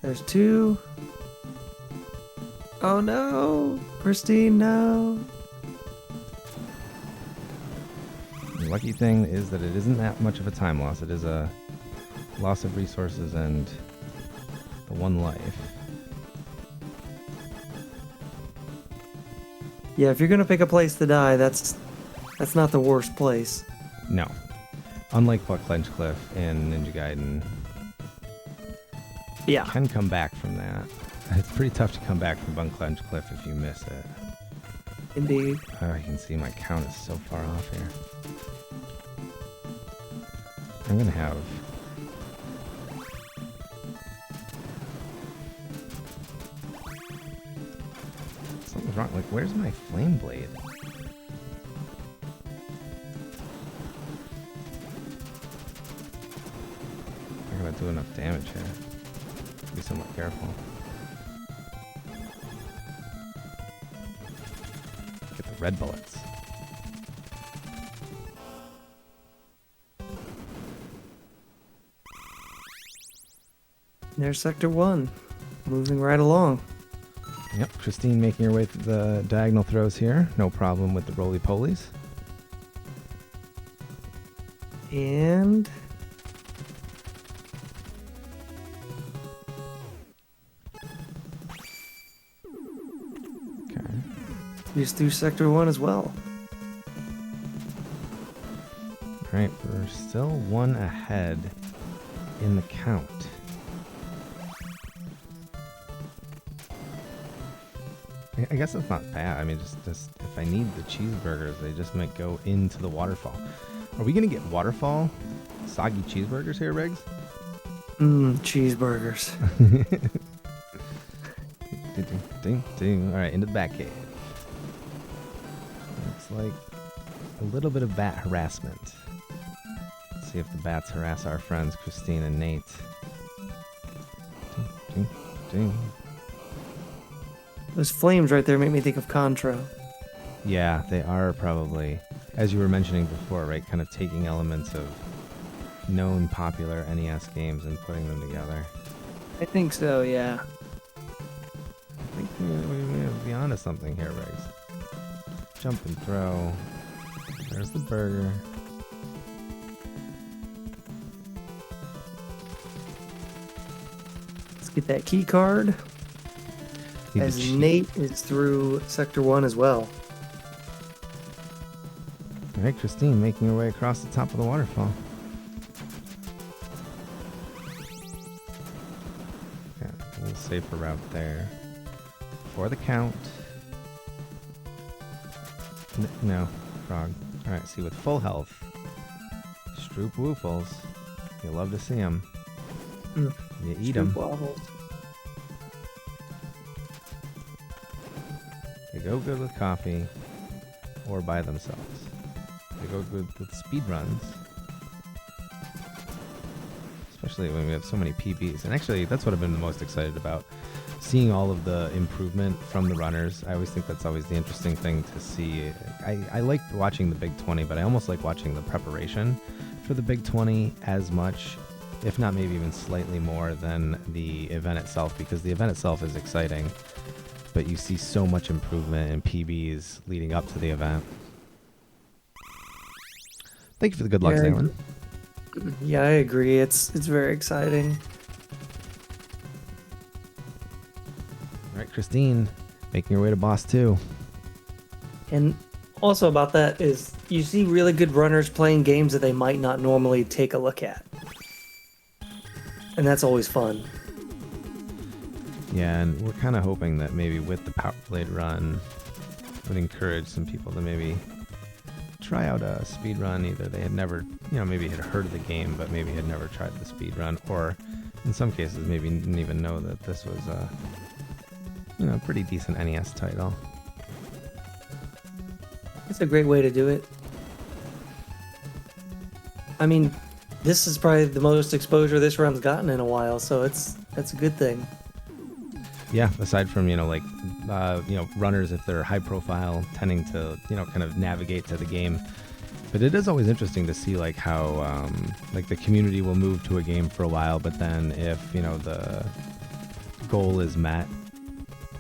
There's two. Oh no! Christine, no! The lucky thing is that it isn't that much of a time loss. It is a loss of resources and the one life. Yeah, if you're gonna pick a place to die, that's not the worst place. No. Unlike Bucklench Cliff and Ninja Gaiden, Yeah. you can come back from that. It's pretty tough to come back from Bucklench Cliff if you miss it. Indeed. Oh, you can see my count is so far off here. I'm gonna have... Something's wrong. Like, where's my flame blade? I'm gonna do enough damage here. Be somewhat careful. Get the red bullets. There's Sector 1. Moving right along. Yep, Christine making her way through the diagonal throws here. No problem with the roly-polies. And... Okay. he's through Sector 1 as well. Alright, we're still one ahead in the count. I guess it's not bad. I mean, just if I need the cheeseburgers, they just might go into the waterfall. Are we going to get waterfall soggy cheeseburgers here, Riggs? Cheeseburgers. Alright, into the back cave. Looks like a little bit of bat harassment. Let's see if the bats harass our friends Christine and Nate. Those flames right there make me think of Contra. Yeah, they are probably, as you were mentioning before, right, kind of taking elements of known popular NES games and putting them together. I think so, yeah. I think we may be onto something here, Riggs. Jump and throw. There's the burger. Let's get that key card. As Nate is through Sector 1 as well. Alright, Christine making her way across the top of the waterfall. Yeah, a little safer route there. For the count. No, frog. Alright, see, with full health, Stroop Woofles, you love to see them. You eat them. Waffles. They go good with coffee or by themselves. They go good with speed runs, especially when we have so many PBs. And actually, that's what I've been the most excited about. Seeing all of the improvement from the runners. I always think that's always the interesting thing to see. I like watching the Big 20, but I almost like watching the preparation for the Big 20 as much, if not maybe even slightly more than the event itself, because the event itself is exciting, but you see so much improvement in PBs leading up to the event. Thank you for the good luck, Zaylin. Yeah, I agree. It's very exciting. All right, Christine, making her way to boss 2. And also about that is you see really good runners playing games that they might not normally take a look at. And that's always fun. Yeah, and we're kind of hoping that maybe with the Power Blade run would encourage some people to maybe try out a speed run. Either they had never, maybe had heard of the game, but maybe had never tried the speed run, or in some cases maybe didn't even know that this was a, pretty decent NES title. It's a great way to do it. I mean, this is probably the most exposure this run's gotten in a while, so that's a good thing. Yeah, aside from, runners, if they're high profile, tending to, kind of navigate to the game. But it is always interesting to see, like, how, the community will move to a game for a while, but then if, the goal is met,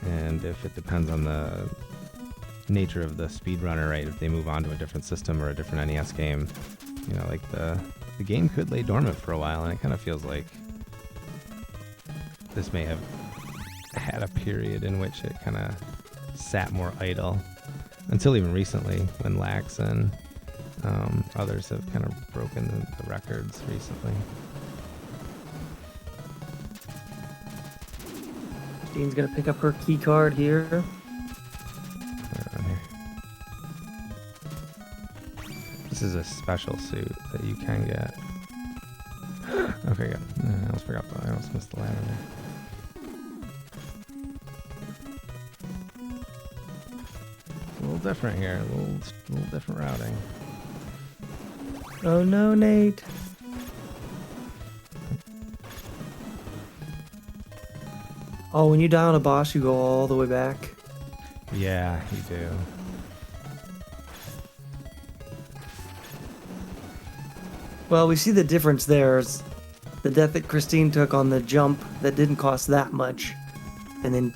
and if it depends on the nature of the speedrunner, right, if they move on to a different system or a different NES game, the game could lay dormant for a while, and it kind of feels like this may have had a period in which it kind of sat more idle until even recently when Lax and others have kind of broken the records recently. Dean's gonna pick up her key card here. This is a special suit that you can get. Okay, good. I almost forgot that. I almost missed the ladder there. A little different here. A little different routing. Oh no, Nate. Oh, when you die on a boss, you go all the way back. Yeah, you do. Well, we see the difference there. the death that Christine took on the jump that didn't cost that much, and then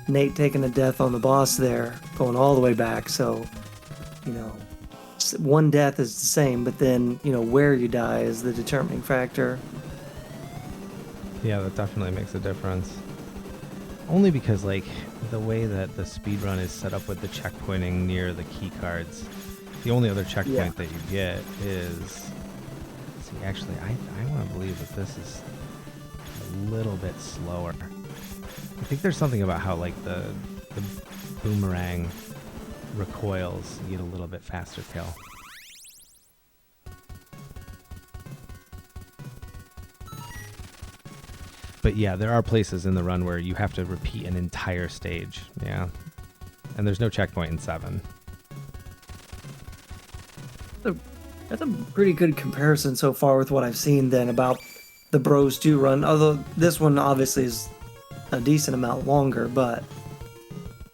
Nate taking a death on the boss there, going all the way back. So, you know, one death is the same, but then, you know, where you die is the determining factor. Yeah, that definitely makes a difference. Only because, like, the way that the speedrun is set up with the checkpointing near the key cards, the only other checkpoint that you get is... See, actually, I want to believe that this is a little bit slower. I think there's something about how, like, the boomerang recoils, you get a little bit faster kill. But yeah, there are places in the run where you have to repeat an entire stage. Yeah. And there's no checkpoint in 7. That's a pretty good comparison so far with what I've seen then about the Bros 2 run. Although this one obviously is a decent amount longer, but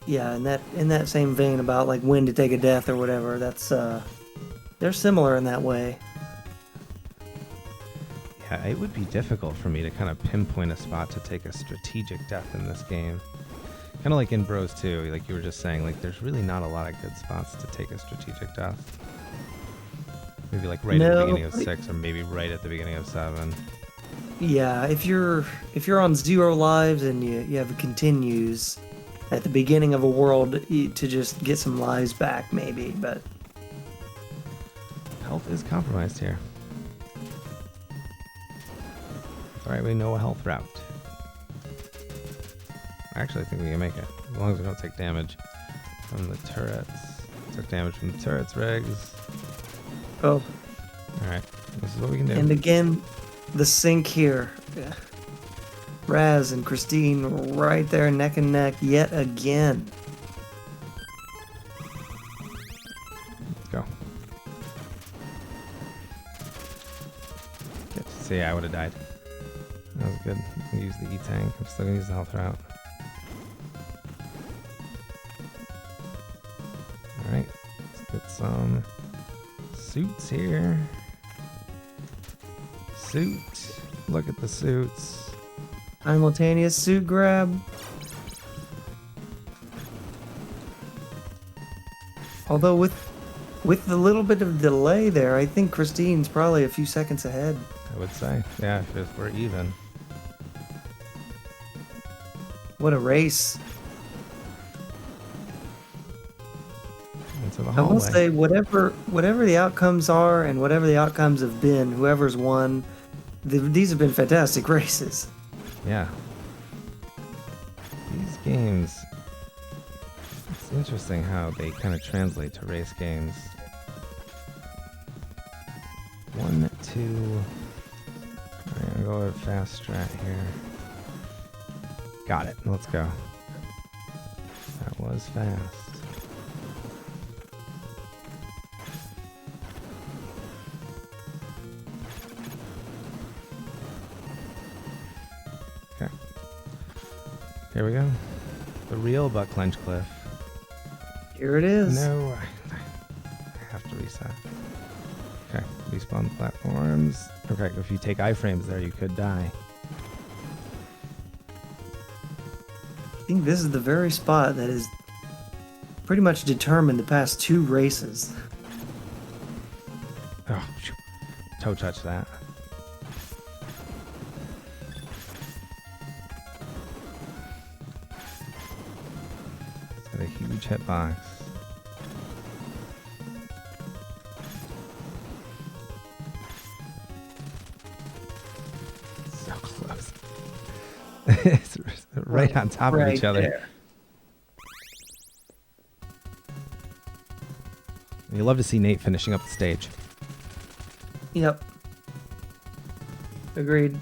yeah, in that same vein about like when to take a death or whatever, that's they're similar in that way. Yeah, it would be difficult for me to kind of pinpoint a spot to take a strategic death in this game. Kind of like in Bros 2, like you were just saying, like there's really not a lot of good spots to take a strategic death. Maybe like right at the beginning of 6, or maybe right at the beginning of 7. Yeah, if you're on 0 lives and you have continues at the beginning of a world to just get some lives back, maybe, but health is compromised here. Alright, we know a health route. I actually think we can make it, as long as we don't take damage from the turrets. Took damage from the turrets, Riggs. Oh. Alright, this is what we can do. And again, the sync here. Yeah. Raz and Christine right there neck and neck yet again. Let's go. Good. See, I would have died. That was good. I use the E-tank. I'm still gonna use the health route. Alright, let's get some suits here. Suit. Look at the suits. Simultaneous suit grab. Although with the little bit of delay there, I think Christine's probably a few seconds ahead. I would say. Yeah, if we're even. What a race. Into the I hallway. will say, whatever the outcomes are and whatever the outcomes have been, whoever's won, these have been fantastic races. Yeah. These games, it's interesting how they kind of translate to race games. 1, 2. I'm gonna go with fast strat here. Got it. Let's go. That was fast. Okay. Here we go. The real butt clench cliff. Here it is. No, I have to reset. Okay, respawn platforms. Okay, if you take iframes there, you could die. I think this is the very spot that has pretty much determined the past 2 races. Oh, toe touch that. It's got a huge hitbox. So close. It's right on top of each other. There. You love to see Nate finishing up the stage. Yep. Agreed.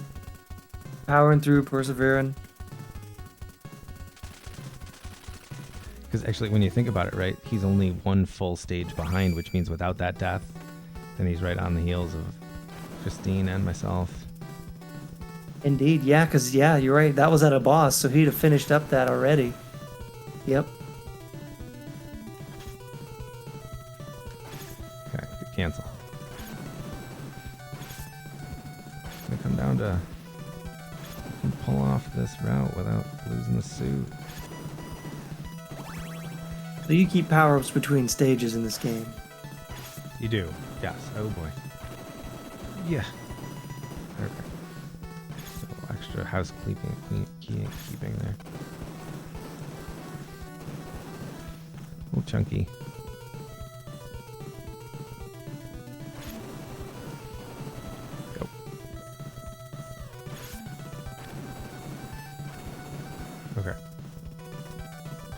Powering through, persevering. Because actually, when you think about it, right, he's only 1 full stage behind, which means without that death, then he's right on the heels of Christine and myself. Indeed, yeah, because, yeah, you're right. That was at a boss, so he'd have finished up that already. Yep. Okay, cancel. gonna come down to pull off this route without losing the suit. So you keep power-ups between stages in this game. You do, yes. Oh boy. Yeah. Okay. So extra keeping there. Oh, chunky. Go. Okay.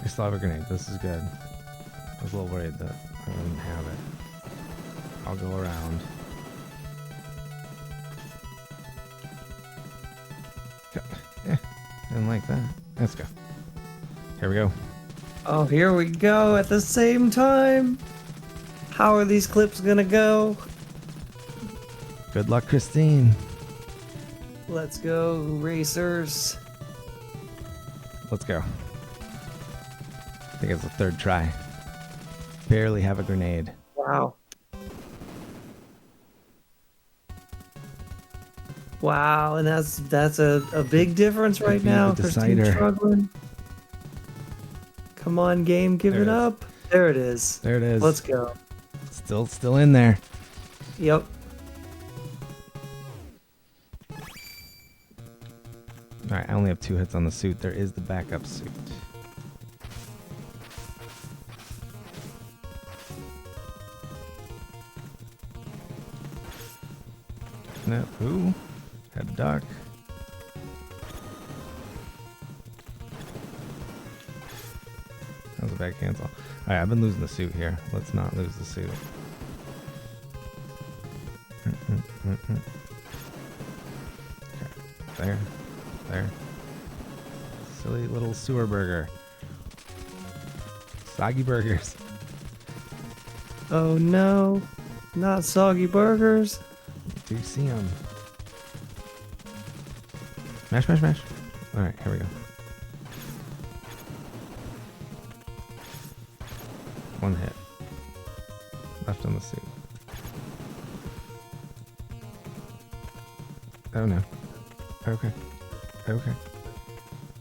I still have a grenade. This is good. I was a little worried that I wouldn't have it. I'll go around. Didn't like that. Let's go. Here we go. Oh, here we go at the same time. How are these clips gonna go? Good luck, Christine. Let's go, racers. Let's go. I think it's the third try. Barely have a grenade. Wow. Wow, and that's a big difference right now. Christine's struggling. Come on, game, give it up. There it is. There it is. Let's go. Still in there. Yep. Alright, I only have 2 hits on the suit. There is the backup suit. No, ooh. Had a duck. That was a bad cancel. Alright, I've been losing the suit here. Let's not lose the suit. Okay. There. Silly little sewer burger. Soggy burgers. Oh no, not soggy burgers. Do you see them? Mash. Alright, here we go. One hit. Left on the suit. Oh no. Okay.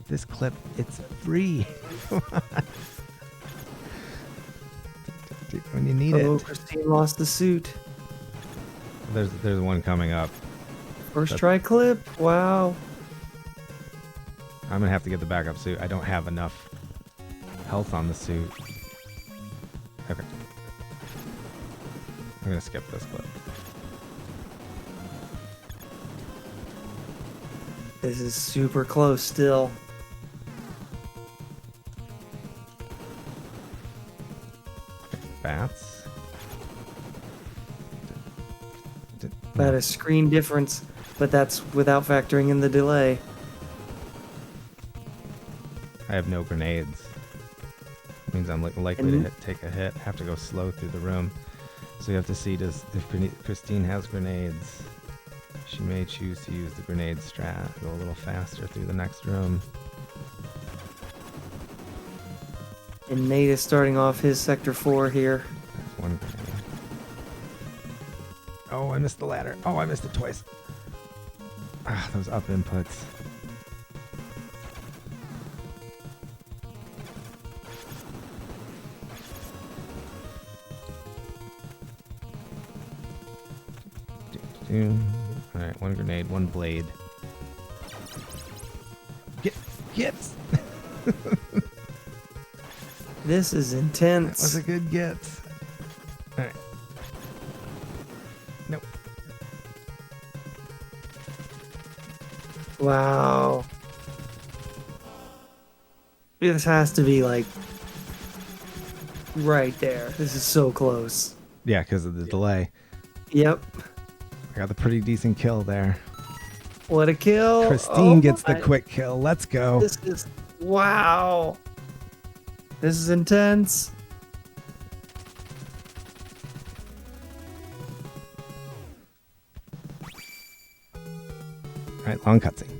This clip, it's free. When you need it. Christine lost the suit. There's one coming up. First try clip. Wow. I'm gonna have to get the backup suit. I don't have enough health on the suit. Okay. I'm gonna skip this clip. This is super close still. Bats. That is screen difference, but that's without factoring in the delay. I have no grenades. Means I'm likely to take a hit. Have to go slow through the room. So you have to see if Christine has grenades. She may choose to use the grenade strat. Go a little faster through the next room. And Nate is starting off his sector 4 here. That's one grenade. Oh, I missed the ladder. Oh, I missed it twice. Ah, those up inputs. Alright, one grenade, one blade. Get! This is intense. That was a good get. Alright. Nope. Wow. This has to be like right there. This is so close. Yeah, because of the delay. Yep. I got the pretty decent kill there. What a kill. Christine gets the quick kill. Let's go. This is... Wow. This is intense. Alright, long cutscene.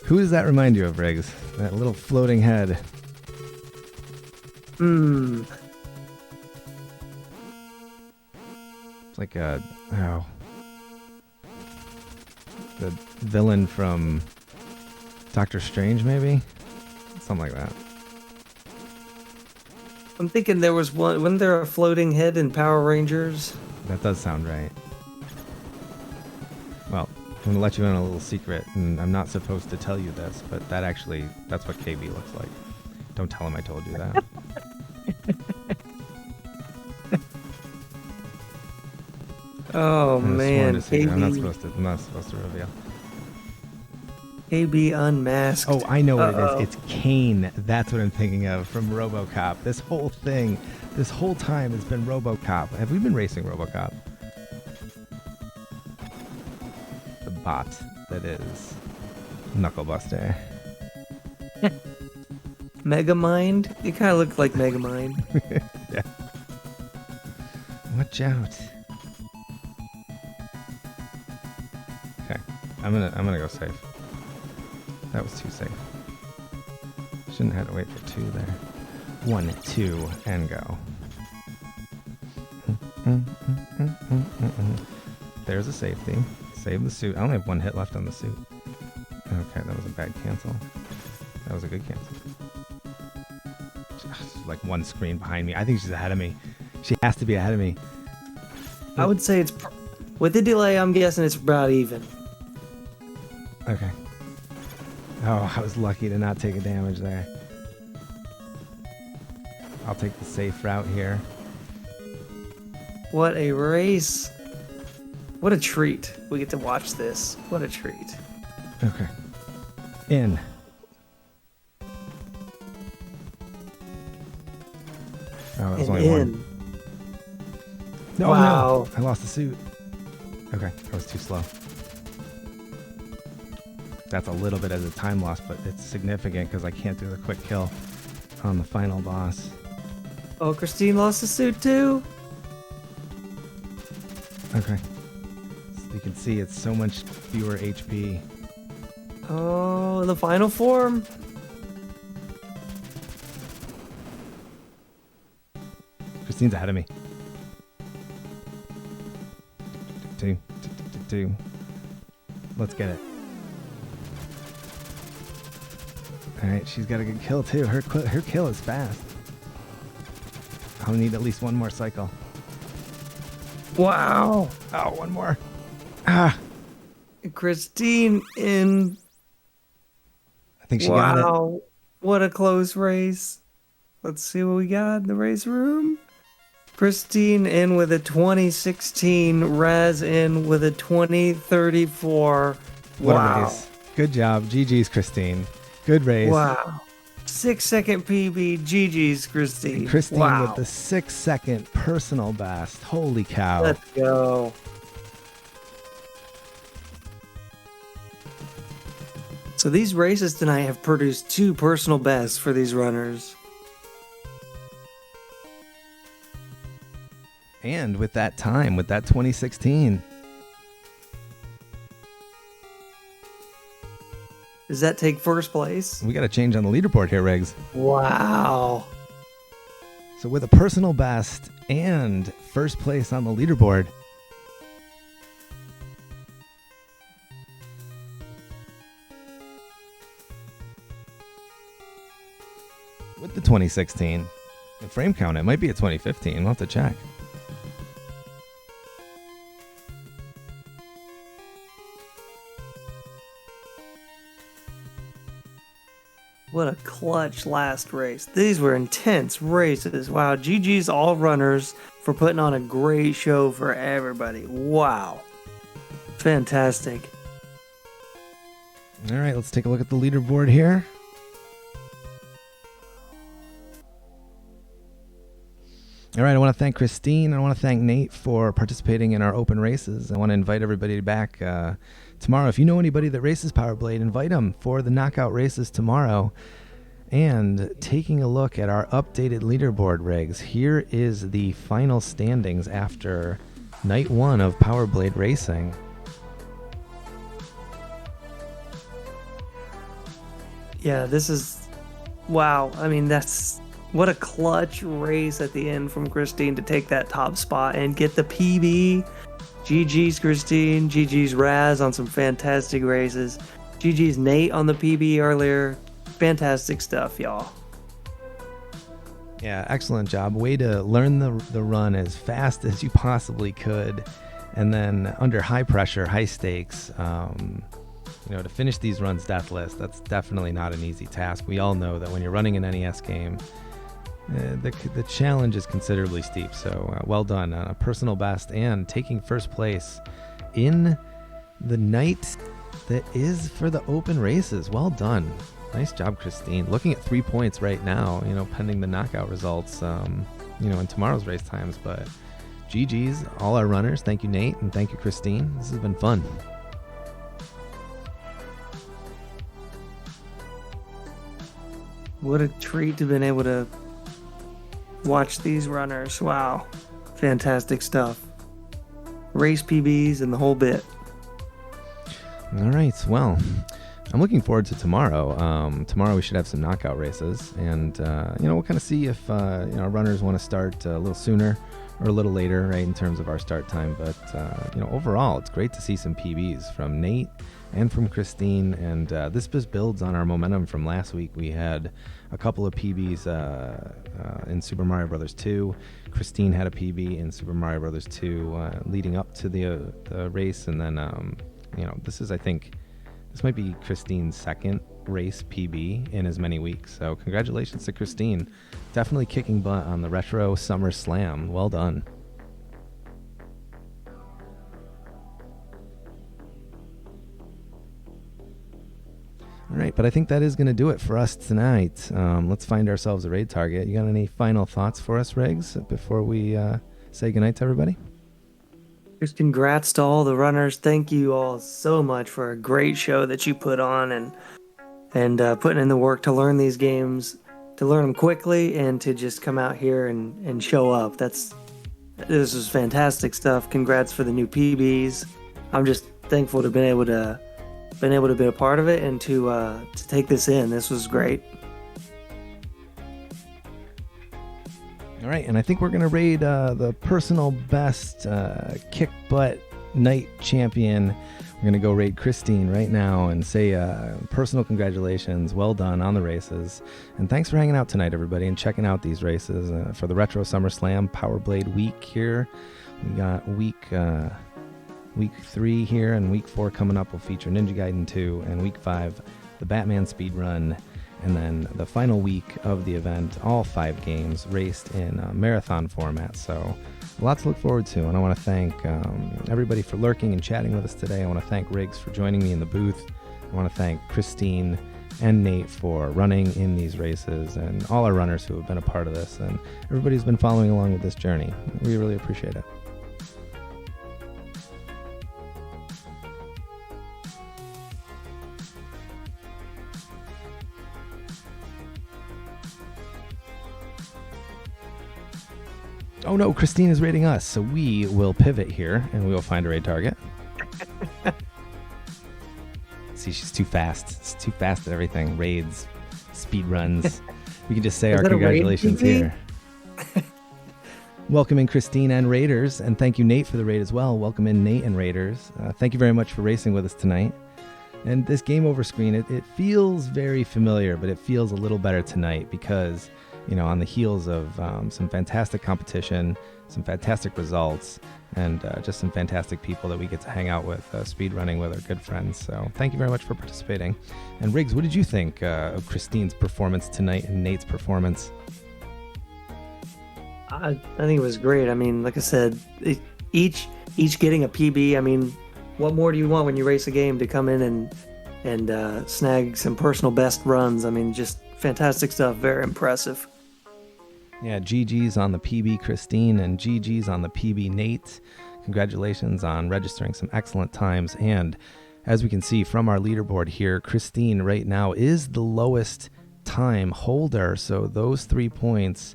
Who does that remind you of, Riggs? That little floating head. Hmm. It's like the villain from Doctor Strange, maybe? Something like that. I'm thinking there was one. Wasn't there a floating head in Power Rangers? That does sound right. Well, I'm going to let you in a little secret, and I'm not supposed to tell you this, but that's what KB looks like. Don't tell him I told you that. Oh man, I'm not supposed to reveal. KB unmasked. Oh, I know what it is. It's Kane. That's what I'm thinking of from RoboCop. This whole time has been RoboCop. Have we been racing RoboCop? The bot that is Knucklebuster. Megamind? You kind of look like Megamind. Yeah. Watch out. Okay, I'm gonna go safe. That was too safe. Shouldn't have had to wait for 2 there. 1, 2, and go. There's a safety. Save the suit. I only have 1 hit left on the suit. Okay, that was a bad cancel. That was a good cancel. Like 1 screen behind me. I think she's ahead of me. She has to be ahead of me. I would say it's... With the delay, I'm guessing it's about even. Okay. Oh, I was lucky to not take a damage there. I'll take the safe route here. What a race. What a treat. We get to watch this. What a treat. Okay. In. Oh, that was only 1. No, wow. No. I lost the suit. Okay, that was too slow. That's a little bit of a time loss, but it's significant because I can't do the quick kill on the final boss. Oh, Christine lost the suit too? Okay. So you can see it's so much fewer HP. Oh, the final form? Christine's ahead of me. 2. Let's get it. Alright, she's got a good kill too. Her kill is fast. I'll need at least 1 more cycle. Wow. Oh, 1 more. Ah. Christine in... I think she got it. Wow. What a close race. Let's see what we got in the race room. Christine in with a 2016. Raz in with a 2034. What wow. a race. Good job. GG's, Christine. Good race. Wow. 6-second PB. GG's, Christine. And Christine wow. with the 6-second personal best. Holy cow. Let's go. So these races tonight have produced 2 personal bests for these runners. And with that time, with that 2016. Does that take first place? We got to change on the leaderboard here, Riggs. Wow. So with a personal best and first place on the leaderboard. With the 2016. The frame count, it might be a 2015. We'll have to check. What a clutch last race. These were intense races. Wow, GG's all runners for putting on a great show for everybody. Wow. Fantastic. All right, let's take a look at the leaderboard here. All right, I want to thank Christine. I want to thank Nate for participating in our open races. I want to invite everybody back tomorrow. If you know anybody that races Power Blade, invite them for the knockout races tomorrow. And taking a look at our updated leaderboard, Riggs, here is the final standings after night 1 of Power Blade Racing. Yeah, this is... Wow. I mean, that's what a clutch race at the end from Christine to take that top spot and get the PB. GG's Christine, GG's Raz on some fantastic races. GG's Nate on the PB earlier. Fantastic stuff, y'all. Yeah, excellent job. Way to learn the run as fast as you possibly could. And then under high pressure, high stakes, to finish these runs deathless, that's definitely not an easy task. We all know that when you're running an NES game, the challenge is considerably steep. So well done on a personal best and taking first place in the night that is for the open races. Well done. Nice job, Christine. Looking at 3 points right now, pending the knockout results, in tomorrow's race times. But GG's, all our runners. Thank you, Nate, and thank you, Christine. This has been fun. What a treat to have been able to watch these runners. Wow. Fantastic stuff. Race PBs and the whole bit. All right. Well, I'm looking forward to tomorrow. Tomorrow we should have some knockout races. And, we'll kind of see if, our runners want to start a little sooner or a little later, right, in terms of our start time. But, overall, it's great to see some PBs from Nate and from Christine, and this just builds on our momentum from last week. We had a couple of PBs in Super Mario Bros. 2. Christine had a PB in Super Mario Bros. 2 leading up to the race, and then, this might be Christine's second race PB in as many weeks. So congratulations to Christine. Definitely kicking butt on the Retro Summer Slam. Well done. All right, but I think that is going to do it for us tonight. Let's find ourselves a raid target. You got any final thoughts for us, Riggs, before we say goodnight to everybody? Just congrats to all the runners. Thank you all so much for a great show that you put on and putting in the work to learn these games, to learn them quickly, and to just come out here and show up. This is fantastic stuff. Congrats for the new PBs. I'm just thankful to have been able to be a part of it and to take this in. This was great. All right, and I think we're going to raid the personal best kick butt night champion. We're going to go raid Christine right now and say personal congratulations. Well done on the races. And thanks for hanging out tonight, everybody, and checking out these races for the Retro Summer Slam Power Blade week here. We got week 3 here, and week 4 coming up will feature Ninja Gaiden 2, and week 5, the Batman Speed Run. And then the final week of the event, all 5 games raced in a marathon format. So a lot to look forward to. And I want to thank everybody for lurking and chatting with us today. I want to thank Riggs for joining me in the booth. I want to thank Christine and Nate for running in these races, and all our runners who have been a part of this, and everybody who's been following along with this journey. We really appreciate it. Oh no, Christine is raiding us, so we will pivot here and we will find a raid target. See, she's too fast. It's too fast at everything. Raids, speed runs. We can just say our congratulations here. Welcome in Christine and Raiders, and thank you, Nate, for the raid as well. Welcome in Nate and Raiders. Thank you very much for racing with us tonight. And this game over screen, it feels very familiar, but it feels a little better tonight because, on the heels of some fantastic competition, some fantastic results, and just some fantastic people that we get to hang out with, speedrunning with our good friends. So thank you very much for participating. And Riggs, what did you think of Christine's performance tonight and Nate's performance? I think it was great. I mean, like I said, each getting a PB. I mean, what more do you want when you race a game to come in and snag some personal best runs? I mean, just fantastic stuff. Very impressive. Yeah, GG's on the PB, Christine, and GG's on the PB, Nate. Congratulations on registering some excellent times. And as we can see from our leaderboard here, Christine right now is the lowest time holder. So those 3 points,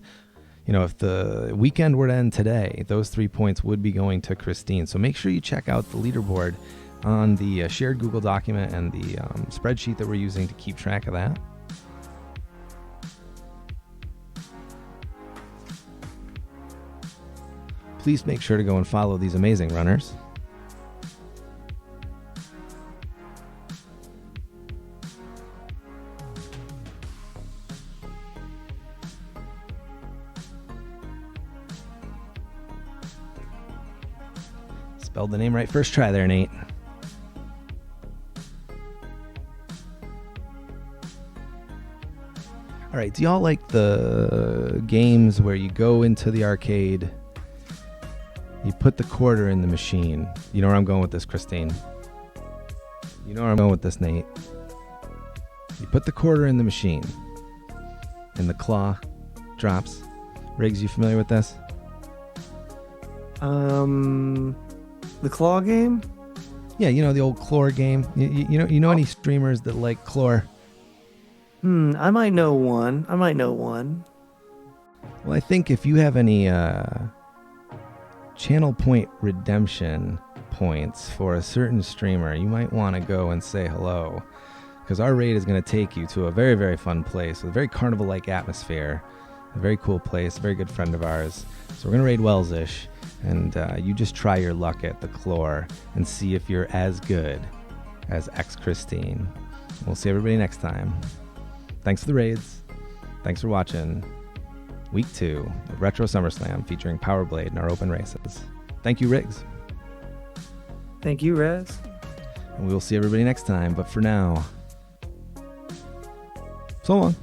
if the weekend were to end today, those 3 points would be going to Christine. So make sure you check out the leaderboard on the shared Google document and the spreadsheet that we're using to keep track of that. please make sure to go and follow these amazing runners. Spelled the name right first try there, Nate. All right, do y'all like the games where you go into the arcade, you put the quarter in the machine? You know where I'm going with this, Christine? You know where I'm going with this, Nate? You put the quarter in the machine, and the claw drops. Riggs, you familiar with this? The claw game? Yeah, you know the old Clore game. You know any streamers that like Clore? I might know one. Well, I think if you have any channel point redemption points for a certain streamer, you might want to go and say hello, because our raid is going to take you to a very, very fun place with a very carnival-like atmosphere, a very cool place, a very good friend of ours. So we're going to raid Wells-ish, and you just try your luck at the Clore and see if you're as good as X-Christine. We'll see everybody next time. Thanks for the raids. Thanks for watching Week 2 of Retro SummerSlam featuring Power Blade in our open races. Thank you, Riggs. Thank you, Rez. And we will see everybody next time. But for now, so long.